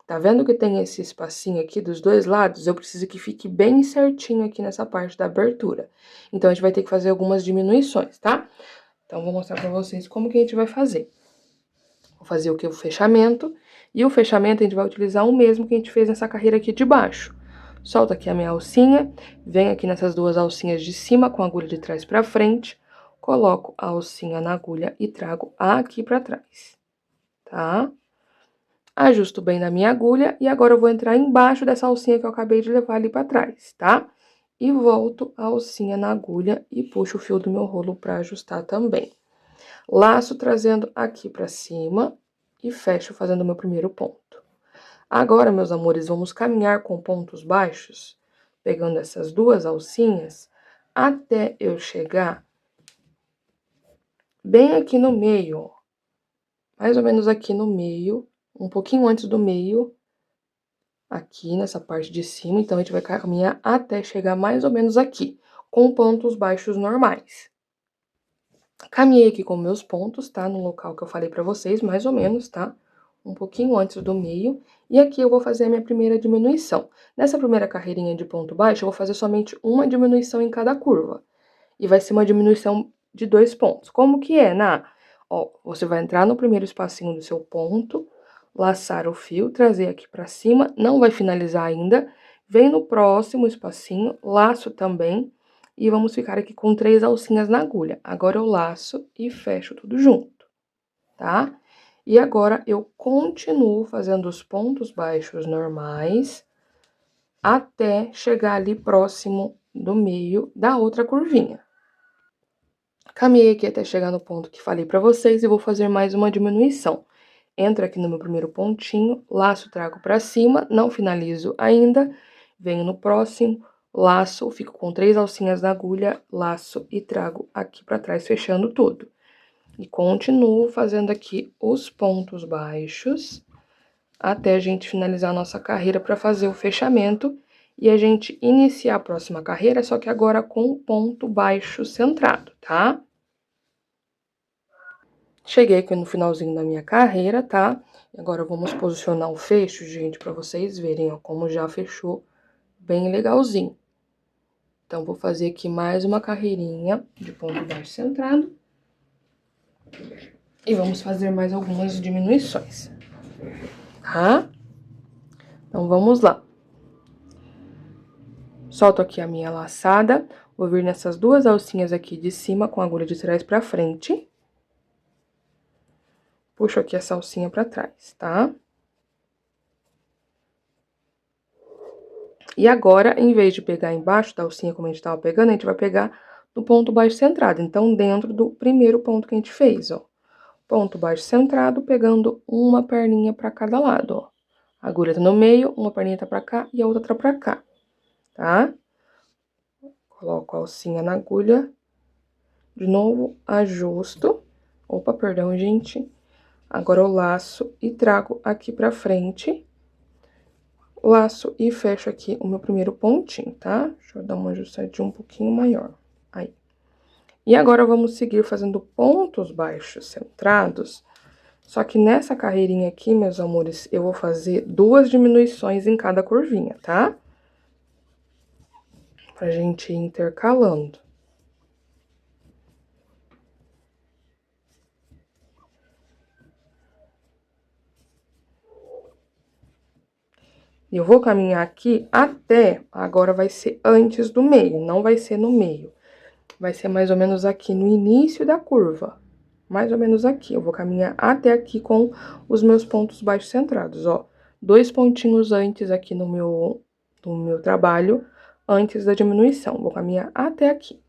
S1: Tá vendo que tem esse espacinho aqui dos dois lados? Eu preciso que fique bem certinho aqui nessa parte da abertura. Então, a gente vai ter que fazer algumas diminuições, tá? Então, vou mostrar pra vocês como que a gente vai fazer. Vou fazer o que? O fechamento. E o fechamento a gente vai utilizar o mesmo que a gente fez nessa carreira aqui de baixo. Solto aqui a minha alcinha, venho aqui nessas duas alcinhas de cima com a agulha de trás pra frente, coloco a alcinha na agulha e trago aqui pra trás, tá? Ajusto bem na minha agulha e agora eu vou entrar embaixo dessa alcinha que eu acabei de levar ali pra trás, tá? E volto a alcinha na agulha e puxo o fio do meu rolo pra ajustar também. Laço trazendo aqui pra cima e fecho fazendo o meu primeiro ponto. Agora, meus amores, vamos caminhar com pontos baixos, pegando essas duas alcinhas, até eu chegar bem aqui no meio, ó. Mais ou menos aqui no meio, um pouquinho antes do meio, aqui nessa parte de cima. Então, a gente vai caminhar até chegar mais ou menos aqui, com pontos baixos normais. Caminhei aqui com meus pontos, tá? No local que eu falei pra vocês, mais ou menos, tá? Um pouquinho antes do meio. E aqui eu vou fazer a minha primeira diminuição. Nessa primeira carreirinha de ponto baixo, eu vou fazer somente uma diminuição em cada curva. E vai ser uma diminuição de 2 pontos. Como que é, Ná? Ó, você vai entrar no primeiro espacinho do seu ponto, laçar o fio, trazer aqui pra cima, não vai finalizar ainda. Vem no próximo espacinho, laço também. E vamos ficar aqui com 3 alcinhas na agulha. Agora eu laço e fecho tudo junto, tá? E agora eu continuo fazendo os pontos baixos normais até chegar ali próximo do meio da outra curvinha. Caminhei aqui até chegar no ponto que falei pra vocês e vou fazer mais uma diminuição. Entro aqui no meu primeiro pontinho, laço, trago pra cima, não finalizo ainda, venho no próximo, laço, fico com 3 alcinhas na agulha, laço e trago aqui pra trás, fechando tudo. E continuo fazendo aqui os pontos baixos, até a gente finalizar a nossa carreira pra fazer o fechamento e a gente iniciar a próxima carreira, só que agora com ponto baixo centrado, tá? Cheguei aqui no finalzinho da minha carreira, tá? Agora vamos posicionar o fecho, gente, pra vocês verem, ó, como já fechou bem legalzinho. Então, vou fazer aqui mais uma carreirinha de ponto baixo centrado. E vamos fazer mais algumas diminuições, tá? Então, vamos lá. Solto aqui a minha laçada, vou vir nessas duas alcinhas aqui de cima com a agulha de trás pra frente. Puxo aqui essa alcinha pra trás, tá? E agora, em vez de pegar embaixo da alcinha como a gente tava pegando, a gente vai pegar no ponto baixo centrado. Então, dentro do primeiro ponto que a gente fez, ó. Ponto baixo centrado, pegando uma perninha pra cada lado, ó. A agulha tá no meio, uma perninha tá pra cá e a outra tá pra cá, tá? Coloco a alcinha na agulha. De novo, ajusto. Opa, perdão, gente. Agora eu laço e trago aqui pra frente. Laço e fecho aqui o meu primeiro pontinho, tá? Deixa eu dar uma ajustadinha um pouquinho maior. Aí. E agora, vamos seguir fazendo pontos baixos centrados. Só que nessa carreirinha aqui, meus amores, eu vou fazer 2 diminuições em cada curvinha, tá? Pra gente ir intercalando. E eu vou caminhar aqui até, agora vai ser antes do meio, não vai ser no meio. Vai ser mais ou menos aqui no início da curva. Mais ou menos aqui. Eu vou caminhar até aqui com os meus pontos baixos centrados, ó. 2 pontinhos antes aqui no meu trabalho, antes da diminuição. Vou caminhar até aqui.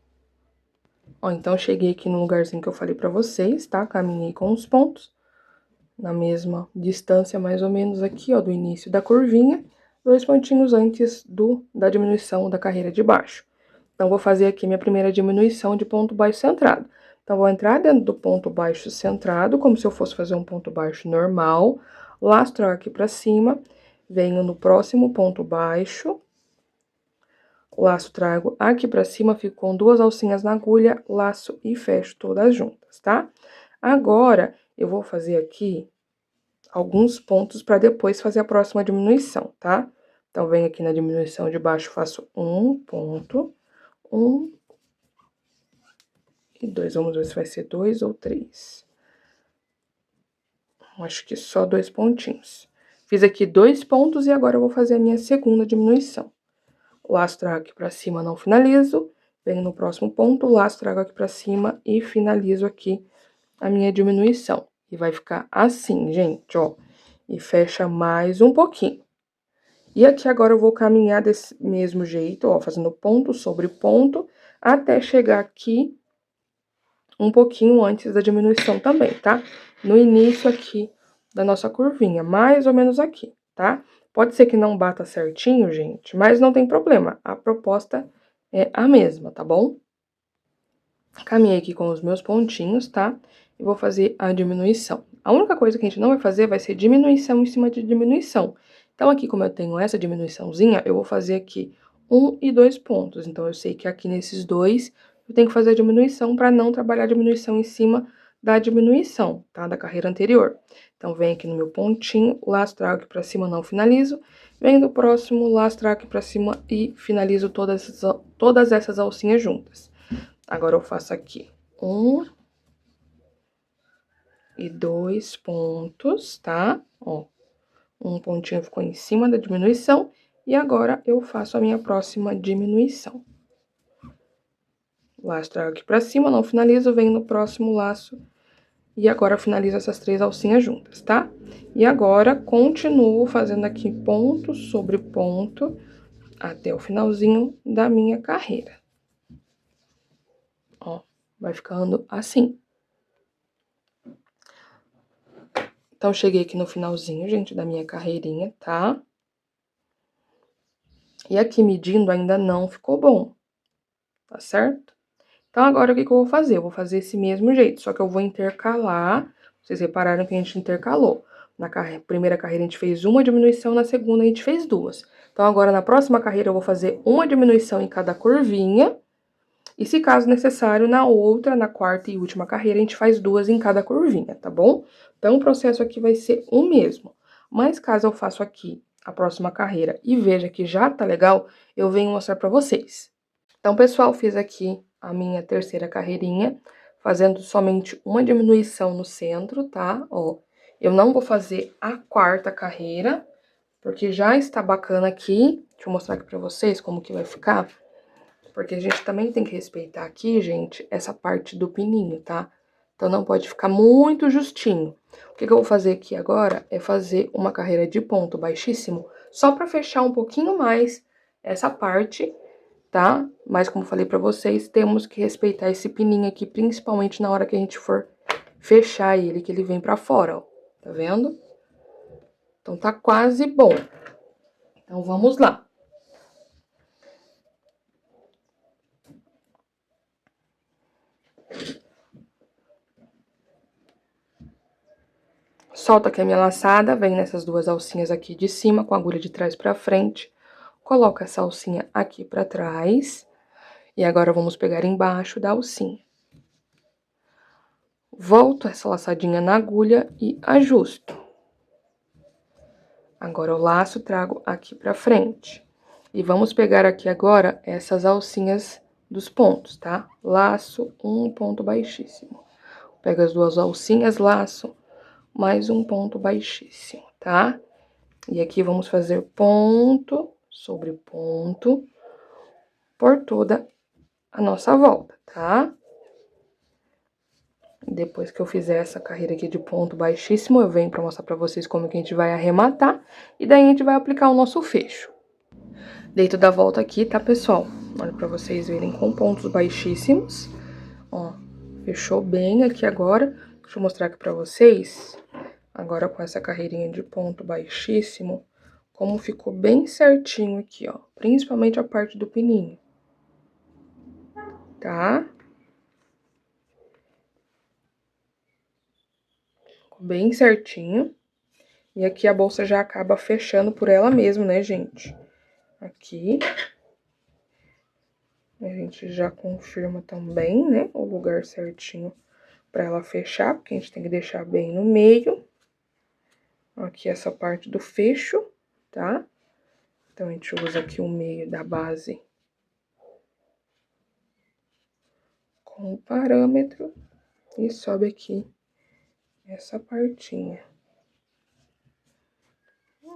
S1: Ó, então, cheguei aqui no lugarzinho que eu falei pra vocês, tá? Caminhei com os pontos, na mesma distância, mais ou menos aqui, ó, do início da curvinha. 2 pontinhos antes da diminuição da carreira de baixo. Então, vou fazer aqui minha primeira diminuição de ponto baixo centrado. Então, vou entrar dentro do ponto baixo centrado, como se eu fosse fazer um ponto baixo normal. Lastro aqui pra cima, venho no próximo ponto baixo. Laço, trago aqui pra cima, fico com 2 alcinhas na agulha, laço e fecho todas juntas, tá? Agora, eu vou fazer aqui alguns pontos para depois fazer a próxima diminuição, tá? Então, venho aqui na diminuição de baixo, faço um ponto, um e dois. Vamos ver se vai ser 2 ou 3. Acho que só 2 pontinhos. Fiz aqui 2 pontos e agora eu vou fazer a minha segunda diminuição. Laço, trago aqui pra cima, não finalizo. Venho no próximo ponto, laço, trago aqui pra cima e finalizo aqui a minha diminuição. E vai ficar assim, gente, ó. E fecha mais um pouquinho. E aqui agora eu vou caminhar desse mesmo jeito, ó, fazendo ponto sobre ponto, até chegar aqui um pouquinho antes da diminuição também, tá? No início aqui da nossa curvinha, mais ou menos aqui, tá? Pode ser que não bata certinho, gente, mas não tem problema, a proposta é a mesma, tá bom? Caminhei aqui com os meus pontinhos, tá? E vou fazer a diminuição. A única coisa que a gente não vai fazer vai ser diminuição em cima de diminuição. Então, aqui, como eu tenho essa diminuiçãozinha, eu vou fazer aqui 1 e 2 pontos. Então, eu sei que aqui nesses dois, eu tenho que fazer a diminuição para não trabalhar a diminuição em cima da diminuição, tá? Da carreira anterior. Então, venho aqui no meu pontinho, laço, trago aqui pra cima, não finalizo. Venho do próximo, laço, trago aqui pra cima e finalizo todas essas alcinhas juntas. Agora, eu faço aqui 1 e 2 pontos, tá? Ó, um pontinho ficou em cima da diminuição. E agora, eu faço a minha próxima diminuição. Laço, trago aqui pra cima, não finalizo, venho no próximo laço. E agora, finalizo essas 3 alcinhas juntas, tá? E agora, continuo fazendo aqui ponto sobre ponto até o finalzinho da minha carreira. Ó, vai ficando assim. Então, cheguei aqui no finalzinho, gente, da minha carreirinha, tá? E aqui, medindo, ainda não ficou bom, tá certo? Então, agora, o que que eu vou fazer? Eu vou fazer esse mesmo jeito, só que eu vou intercalar. Vocês repararam que a gente intercalou. Na primeira carreira, a gente fez uma diminuição, na segunda, a gente fez 2. Então, agora, na próxima carreira, eu vou fazer uma diminuição em cada curvinha. E, se caso necessário, na outra, na quarta e última carreira, a gente faz 2 em cada curvinha, tá bom? Então, o processo aqui vai ser o mesmo. Mas, caso eu faça aqui a próxima carreira e veja que já tá legal, eu venho mostrar pra vocês. Então, pessoal, fiz aqui a minha terceira carreirinha, fazendo somente uma diminuição no centro, tá? Ó, eu não vou fazer a quarta carreira, porque já está bacana aqui. Deixa eu mostrar aqui pra vocês como que vai ficar. Porque a gente também tem que respeitar aqui, gente, essa parte do pininho, tá? Então, não pode ficar muito justinho. O que que eu vou fazer aqui agora é fazer uma carreira de ponto baixíssimo, só pra fechar um pouquinho mais essa parte, tá? Mas, como falei pra vocês, temos que respeitar esse pininho aqui, principalmente na hora que a gente for fechar ele, que ele vem pra fora, ó. Tá vendo? Então, tá quase bom. Então, vamos lá. Solto aqui a minha laçada, venho nessas 2 alcinhas aqui de cima, com a agulha de trás pra frente. Coloco essa alcinha aqui pra trás. E agora, vamos pegar embaixo da alcinha. Volto essa laçadinha na agulha e ajusto. Agora, eu laço, trago aqui pra frente. E vamos pegar aqui agora essas alcinhas dos pontos, tá? Laço, um ponto baixíssimo. Pego as 2 alcinhas, laço, mais um ponto baixíssimo, tá? E aqui vamos fazer ponto sobre ponto por toda a nossa volta, tá? Depois que eu fizer essa carreira aqui de ponto baixíssimo, eu venho pra mostrar pra vocês como que a gente vai arrematar. E daí a gente vai aplicar o nosso fecho. Dentro da volta aqui, tá, pessoal? Olha pra vocês verem com pontos baixíssimos. Ó, fechou bem aqui agora. Deixa eu mostrar aqui pra vocês. Agora com essa carreirinha de ponto baixíssimo, como ficou bem certinho aqui, ó. Principalmente a parte do pininho. Tá? Ficou bem certinho. E aqui a bolsa já acaba fechando por ela mesma, né, gente? Aqui. A gente já confirma também, né, o lugar certinho pra ela fechar, porque a gente tem que deixar bem no meio. Aqui essa parte do fecho, tá? Então, a gente usa aqui o meio da base com o parâmetro e sobe aqui essa partinha.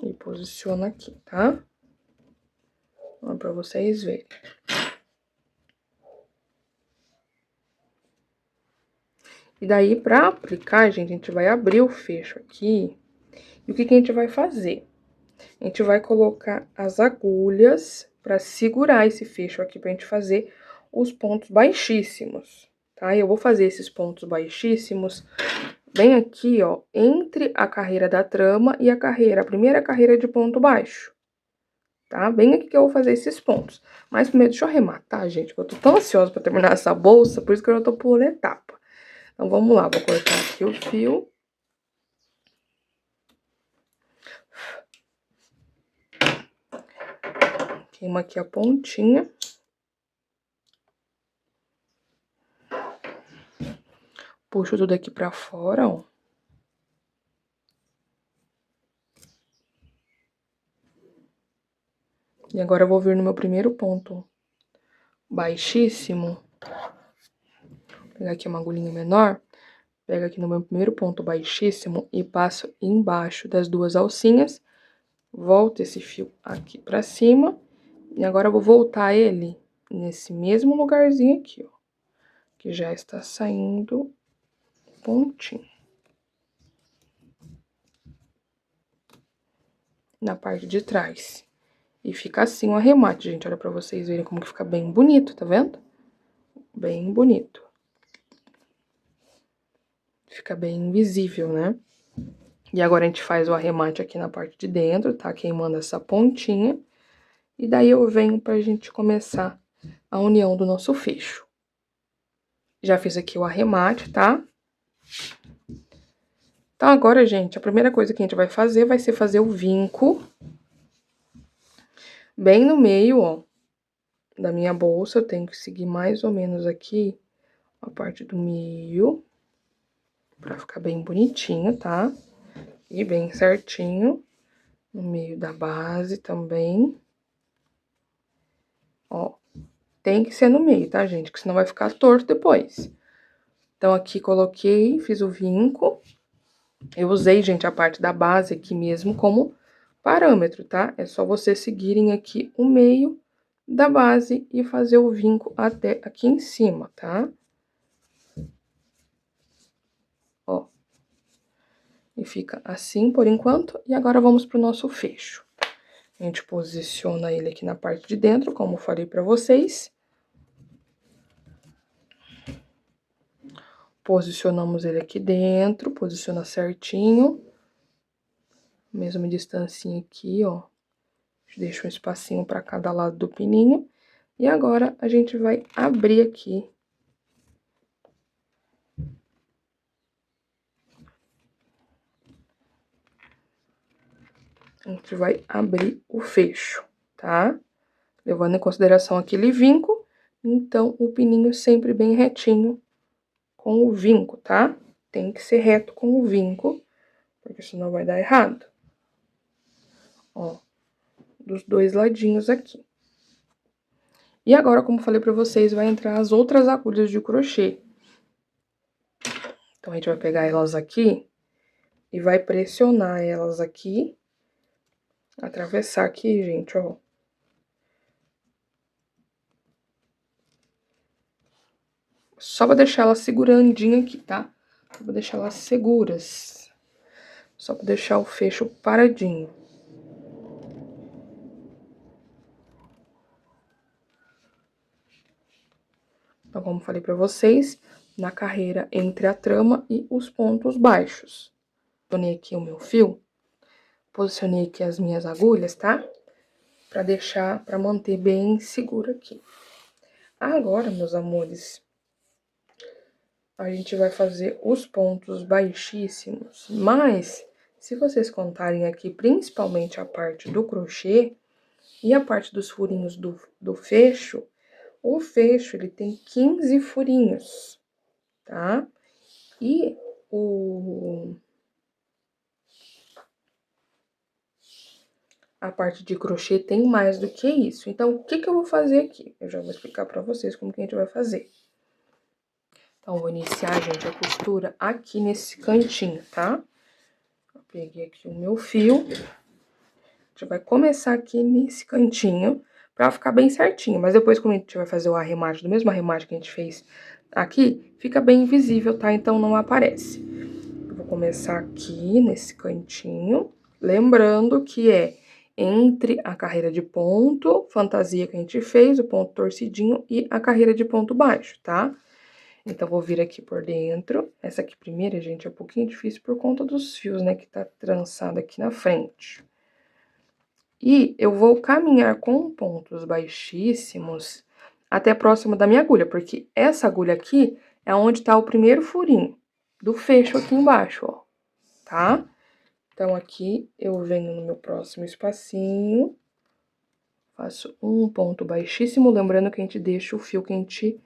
S1: E posiciona aqui, tá? Ó, pra vocês verem. E daí, pra aplicar, gente, a gente vai abrir o fecho aqui. E o que que a gente vai fazer? A gente vai colocar as agulhas pra segurar esse fecho aqui, pra gente fazer os pontos baixíssimos, tá? Eu vou fazer esses pontos baixíssimos bem aqui, ó, entre a carreira da trama e a primeira carreira de ponto baixo, tá? Bem aqui que eu vou fazer esses pontos. Mas primeiro, deixa eu arrematar, gente, porque eu tô tão ansiosa pra terminar essa bolsa, por isso que eu já tô pulando etapa. Então, vamos lá, vou cortar aqui o fio. Queima aqui a pontinha. Puxo tudo aqui pra fora, ó. E agora eu vou vir no meu primeiro ponto baixíssimo. Vou pegar aqui uma agulhinha menor. Pego aqui no meu primeiro ponto baixíssimo e passo embaixo das duas alcinhas. Volto esse fio aqui pra cima. E agora eu vou voltar ele nesse mesmo lugarzinho aqui, ó. Que já está saindo pontinho. Na parte de trás. E fica assim o arremate, gente. Olha pra vocês verem como que fica bem bonito, tá vendo? Bem bonito. Fica bem visível, né? E agora a gente faz o arremate aqui na parte de dentro, tá? Queimando essa pontinha. E daí eu venho pra gente começar a união do nosso fecho. Já fiz aqui o arremate, tá? Então, agora, gente, a primeira coisa que a gente vai fazer vai ser fazer o vinco. Bem no meio, ó, da minha bolsa. Eu tenho que seguir mais ou menos aqui a parte do meio. Pra ficar bem bonitinho, tá? E bem certinho. No meio da base também. Ó, tem que ser no meio, tá, gente? Que senão vai ficar torto depois. Então, aqui coloquei, fiz o vinco. Eu usei, gente, a parte da base aqui mesmo como parâmetro, tá? É só vocês seguirem aqui o meio da base e fazer o vinco até aqui em cima, tá? Ó. E fica assim por enquanto. E agora vamos pro nosso fecho. A gente posiciona ele aqui na parte de dentro, como eu falei pra vocês. Posicionamos ele aqui dentro, posiciona certinho. Mesma distancinha aqui, ó. Deixa um espacinho pra cada lado do pininho. E agora, a gente vai abrir aqui. A gente vai abrir o fecho, tá? Levando em consideração aquele vinco, então, o pininho sempre bem retinho com o vinco, tá? Tem que ser reto com o vinco, porque senão vai dar errado. Ó, dos dois ladinhos aqui. E agora, como falei pra vocês, vai entrar as outras agulhas de crochê. Então, a gente vai pegar elas aqui e vai pressionar elas aqui. Atravessar aqui, gente, ó. Só pra deixar elas segurandinha aqui, tá? Só pra deixar elas seguras. Só pra deixar o fecho paradinho. Então, como falei pra vocês, na carreira entre a trama e os pontos baixos. Posicionei aqui o meu fio. Posicionei aqui as minhas agulhas, tá? Pra deixar, pra manter bem seguro aqui. Agora, meus amores, a gente vai fazer os pontos baixíssimos. Mas, se vocês contarem aqui, principalmente a parte do crochê e a parte dos furinhos do fecho, o fecho, ele tem 15 furinhos, tá? E a parte de crochê tem mais do que isso. Então, o que que eu vou fazer aqui? Eu já vou explicar pra vocês como que a gente vai fazer. Então, eu vou iniciar, gente, a costura aqui nesse cantinho, tá? Eu peguei aqui o meu fio. A gente vai começar aqui nesse cantinho pra ficar bem certinho. Mas depois, como a gente vai fazer o arremate, do mesmo arremate que a gente fez aqui, fica bem invisível, tá? Então, não aparece. Eu vou começar aqui nesse cantinho. Lembrando que é entre a carreira de ponto, fantasia que a gente fez, o ponto torcidinho e a carreira de ponto baixo, tá? Então, vou vir aqui por dentro. Essa aqui primeira, gente, é um pouquinho difícil por conta dos fios, né, que tá trançado aqui na frente. E eu vou caminhar com pontos baixíssimos até próximo da minha agulha, porque essa agulha aqui é onde tá o primeiro furinho do fecho aqui embaixo, ó, tá? Então, aqui eu venho no meu próximo espacinho, faço um ponto baixíssimo, lembrando que a gente deixa o fio que a gente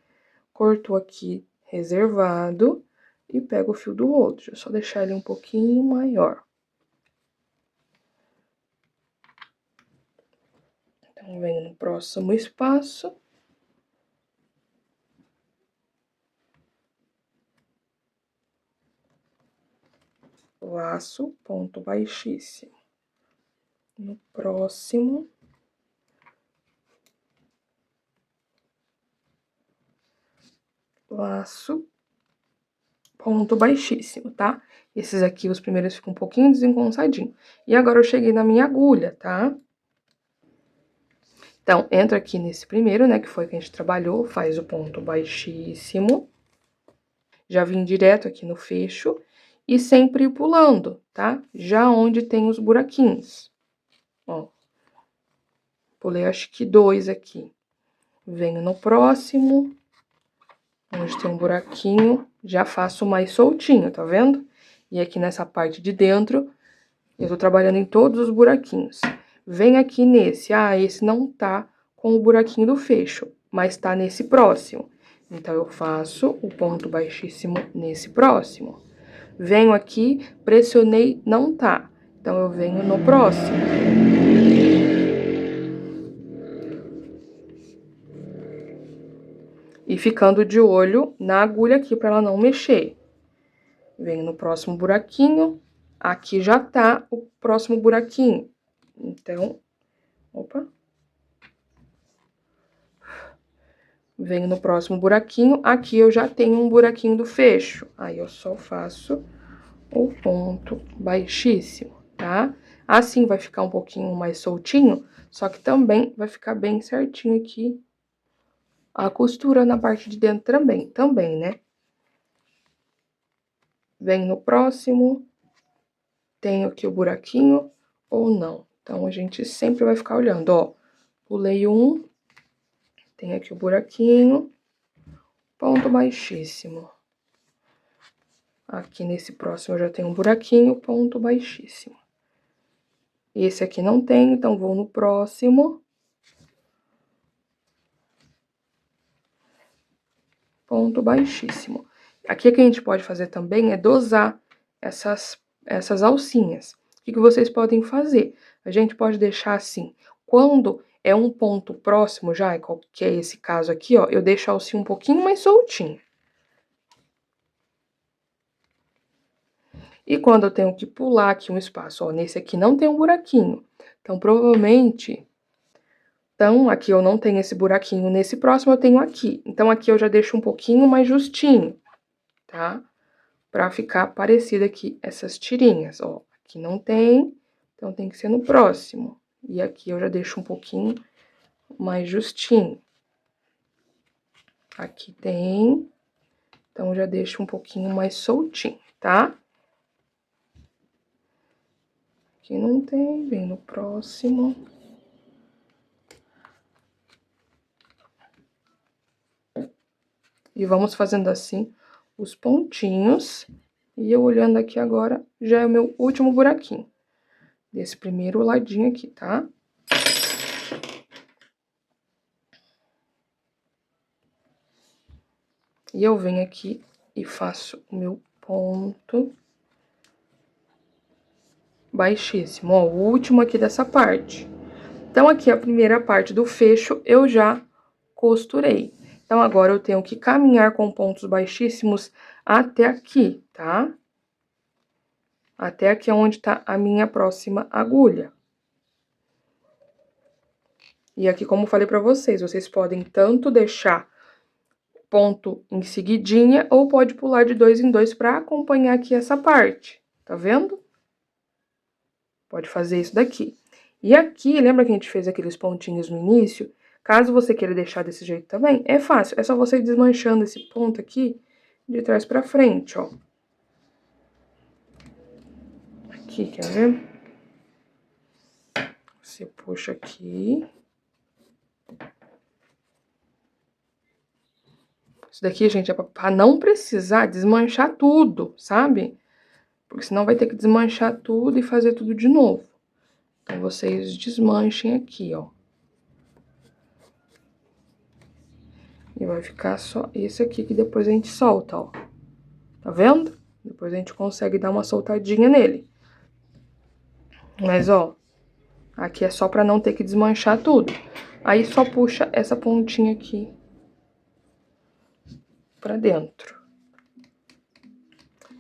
S1: cortou aqui reservado e pego o fio do outro. Deixa eu só deixar ele um pouquinho maior. Então, venho no próximo espaço. Laço, ponto baixíssimo. No próximo. Laço, ponto baixíssimo, tá? Esses aqui, os primeiros ficam um pouquinho desengonçadinho. E agora eu cheguei na minha agulha, tá? Então, entra aqui nesse primeiro, né, que foi que a gente trabalhou, faz o ponto baixíssimo. Já vim direto aqui no fecho e sempre ir pulando, tá? Já onde tem os buraquinhos. Ó. Pulei acho que 2 aqui. Venho no próximo, onde tem um buraquinho, já faço mais soltinho, tá vendo? E aqui nessa parte de dentro, eu tô trabalhando em todos os buraquinhos. Vem aqui nesse, esse não tá com o buraquinho do fecho, mas tá nesse próximo. Então, eu faço o ponto baixíssimo nesse próximo. Venho aqui, pressionei, não tá. Então, eu venho no próximo. E ficando de olho na agulha aqui pra ela não mexer. Venho no próximo buraquinho. Aqui já tá o próximo buraquinho. Então, opa. Venho no próximo buraquinho, aqui eu já tenho um buraquinho do fecho. Aí, eu só faço o ponto baixíssimo, tá? Assim vai ficar um pouquinho mais soltinho, só que também vai ficar bem certinho aqui a costura na parte de dentro também, né? Venho no próximo, tenho aqui o buraquinho ou não. Então, a gente sempre vai ficar olhando, ó. Pulei um, tem aqui o buraquinho, ponto baixíssimo. Aqui nesse próximo eu já tenho um buraquinho, ponto baixíssimo. Esse aqui não tem, então vou no próximo. Ponto baixíssimo. Aqui o que a gente pode fazer também é dosar essas alcinhas. O que vocês podem fazer? A gente pode deixar assim, quando é um ponto próximo já, que é esse caso aqui, ó, eu deixo a alcinha um pouquinho mais soltinha. E quando eu tenho que pular aqui um espaço, ó, nesse aqui não tem um buraquinho. Então, provavelmente... Então, aqui eu não tenho esse buraquinho, nesse próximo eu tenho aqui. Então, aqui eu já deixo um pouquinho mais justinho, tá? Pra ficar parecida aqui essas tirinhas, ó. Aqui não tem, então tem que ser no próximo. E aqui eu já deixo um pouquinho mais justinho. Aqui tem, então já deixo um pouquinho mais soltinho, tá? Aqui não tem, vem no próximo. E vamos fazendo assim os pontinhos. E eu olhando aqui agora, já é o meu último buraquinho. Desse primeiro ladinho aqui, tá? E eu venho aqui e faço o meu ponto baixíssimo, ó, o último aqui dessa parte. Então, aqui a primeira parte do fecho eu já costurei. Então, agora eu tenho que caminhar com pontos baixíssimos até aqui, tá? Até aqui é onde tá a minha próxima agulha. E aqui, como eu falei pra vocês, vocês podem tanto deixar ponto em seguidinha, ou pode pular de 2 em 2 pra acompanhar aqui essa parte, tá vendo? Pode fazer isso daqui. E aqui, lembra que a gente fez aqueles pontinhos no início? Caso você queira deixar desse jeito também, é fácil. É só você ir desmanchando esse ponto aqui de trás pra frente, ó. Aqui, quer ver? Você puxa aqui. Isso daqui, gente, é pra não precisar desmanchar tudo, sabe? Porque senão vai ter que desmanchar tudo e fazer tudo de novo. Então, vocês desmanchem aqui, ó. E vai ficar só esse aqui que depois a gente solta, ó. Tá vendo? Depois a gente consegue dar uma soltadinha nele. Mas, ó, aqui é só pra não ter que desmanchar tudo. Aí, só puxa essa pontinha aqui pra dentro.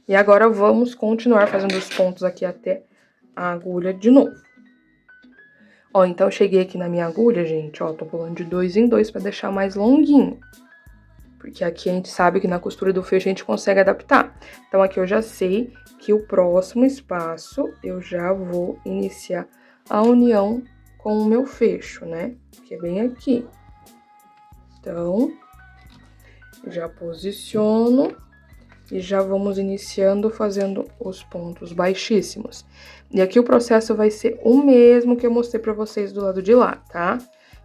S1: E agora, vamos continuar fazendo os pontos aqui até a agulha de novo. Ó, então, eu cheguei aqui na minha agulha, gente, ó, tô pulando de 2 em 2 pra deixar mais longuinho. Porque aqui a gente sabe que na costura do fecho a gente consegue adaptar. Então, aqui eu já sei que o próximo espaço eu já vou iniciar a união com o meu fecho, né? Que é bem aqui. Então, já posiciono e já vamos iniciando fazendo os pontos baixíssimos. E aqui o processo vai ser o mesmo que eu mostrei pra vocês do lado de lá, tá?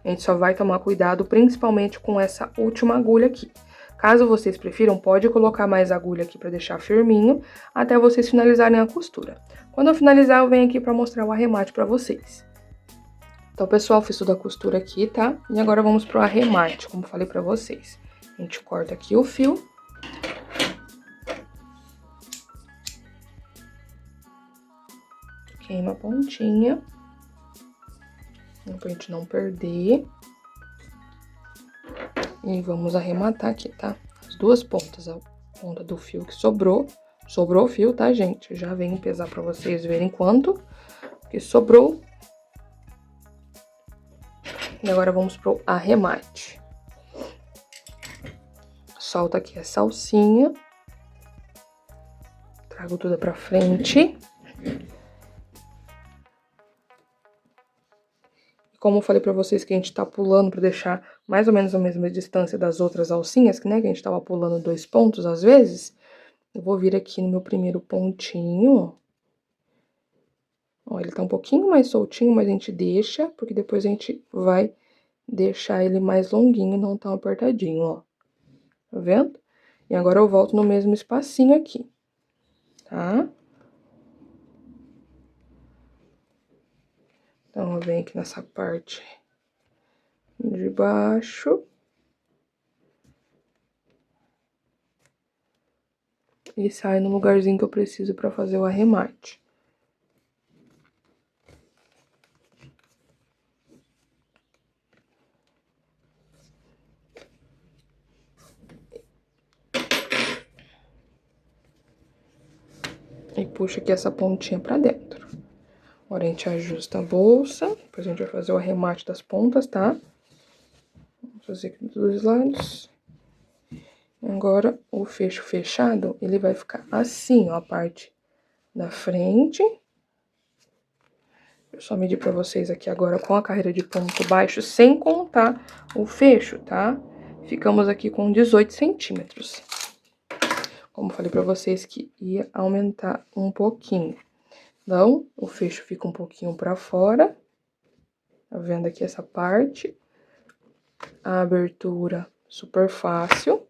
S1: A gente só vai tomar cuidado principalmente com essa última agulha aqui. Caso vocês prefiram, pode colocar mais agulha aqui pra deixar firminho, até vocês finalizarem a costura. Quando eu finalizar, eu venho aqui pra mostrar o arremate pra vocês. Então, pessoal, fiz toda a costura aqui, tá? E agora vamos pro arremate, como falei pra vocês. A gente corta aqui o fio. Queima a pontinha. Pra gente não perder. E vamos arrematar aqui, tá? As duas pontas, a ponta do fio que sobrou. Sobrou o fio, tá, gente? Já venho pesar pra vocês verem quanto que sobrou. E agora vamos pro arremate. Solta aqui a salsinha. Trago tudo pra frente. Como eu falei pra vocês que a gente tá pulando pra deixar mais ou menos a mesma distância das outras alcinhas, né? Que a gente tava pulando 2 pontos às vezes. Eu vou vir aqui no meu primeiro pontinho, ó. Ó, ele tá um pouquinho mais soltinho, mas a gente deixa, porque depois a gente vai deixar ele mais longuinho, não tão apertadinho, ó. Tá vendo? E agora eu volto no mesmo espacinho aqui, tá? Então, eu venho aqui nessa parte de baixo. E sai no lugarzinho que eu preciso pra fazer o arremate. E puxa aqui essa pontinha pra dentro. Agora a gente ajusta a bolsa. Depois a gente vai fazer o arremate das pontas, tá? Vamos fazer aqui dos dois lados. Agora, o fecho fechado, ele vai ficar assim, ó, a parte da frente. Eu só medi pra vocês aqui agora com a carreira de ponto baixo, sem contar o fecho, tá? Ficamos aqui com 18 centímetros. Como falei pra vocês que ia aumentar um pouquinho. Então, o fecho fica um pouquinho pra fora. Tá vendo aqui essa parte? A abertura super fácil.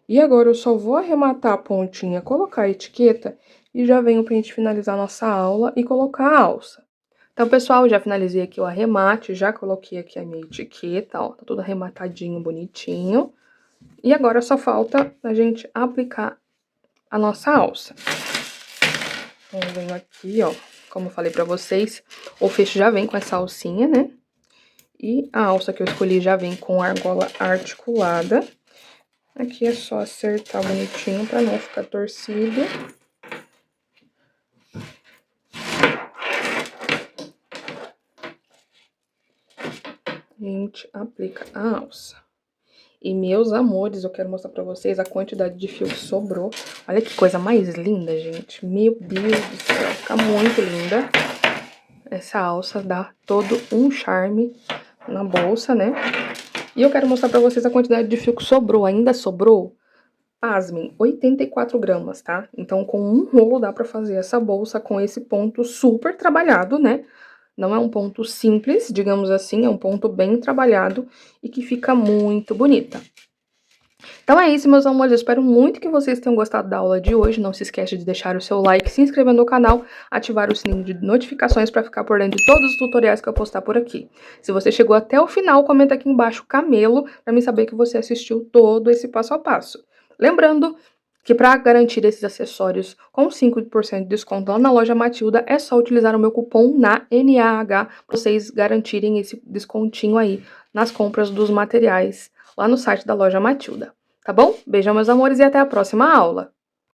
S1: E agora eu só vou arrematar a pontinha, colocar a etiqueta e já venho pra gente finalizar a nossa aula e colocar a alça. Então, pessoal, já finalizei aqui o arremate, já coloquei aqui a minha etiqueta, ó, tá tudo arrematadinho, bonitinho. E agora só falta a gente aplicar a nossa alça. Então, eu venho aqui, ó, como eu falei pra vocês, o fecho já vem com essa alcinha, né? E a alça que eu escolhi já vem com argola articulada. Aqui é só acertar bonitinho pra não ficar torcido. A gente aplica a alça. E, meus amores, eu quero mostrar pra vocês a quantidade de fio que sobrou. Olha que coisa mais linda, gente. Meu Deus do céu, fica muito linda. Essa alça dá todo um charme na bolsa, né? E eu quero mostrar pra vocês a quantidade de fio que sobrou. Ainda sobrou, pasmem, 84 gramas, tá? Então, com um rolo dá pra fazer essa bolsa com esse ponto super trabalhado, né? Não é um ponto simples, digamos assim, é um ponto bem trabalhado e que fica muito bonita. Então é isso, meus amores, eu espero muito que vocês tenham gostado da aula de hoje. Não se esqueça de deixar o seu like, se inscrever no canal, ativar o sininho de notificações para ficar por dentro de todos os tutoriais que eu postar por aqui. Se você chegou até o final, comenta aqui embaixo camelo, para mim saber que você assistiu todo esse passo a passo. Lembrando que para garantir esses acessórios com 5% de desconto lá na loja Matilda, é só utilizar o meu cupom NAH para vocês garantirem esse descontinho aí nas compras dos materiais lá no site da loja Matilda. Tá bom? Beijão, meus amores, e até a próxima aula!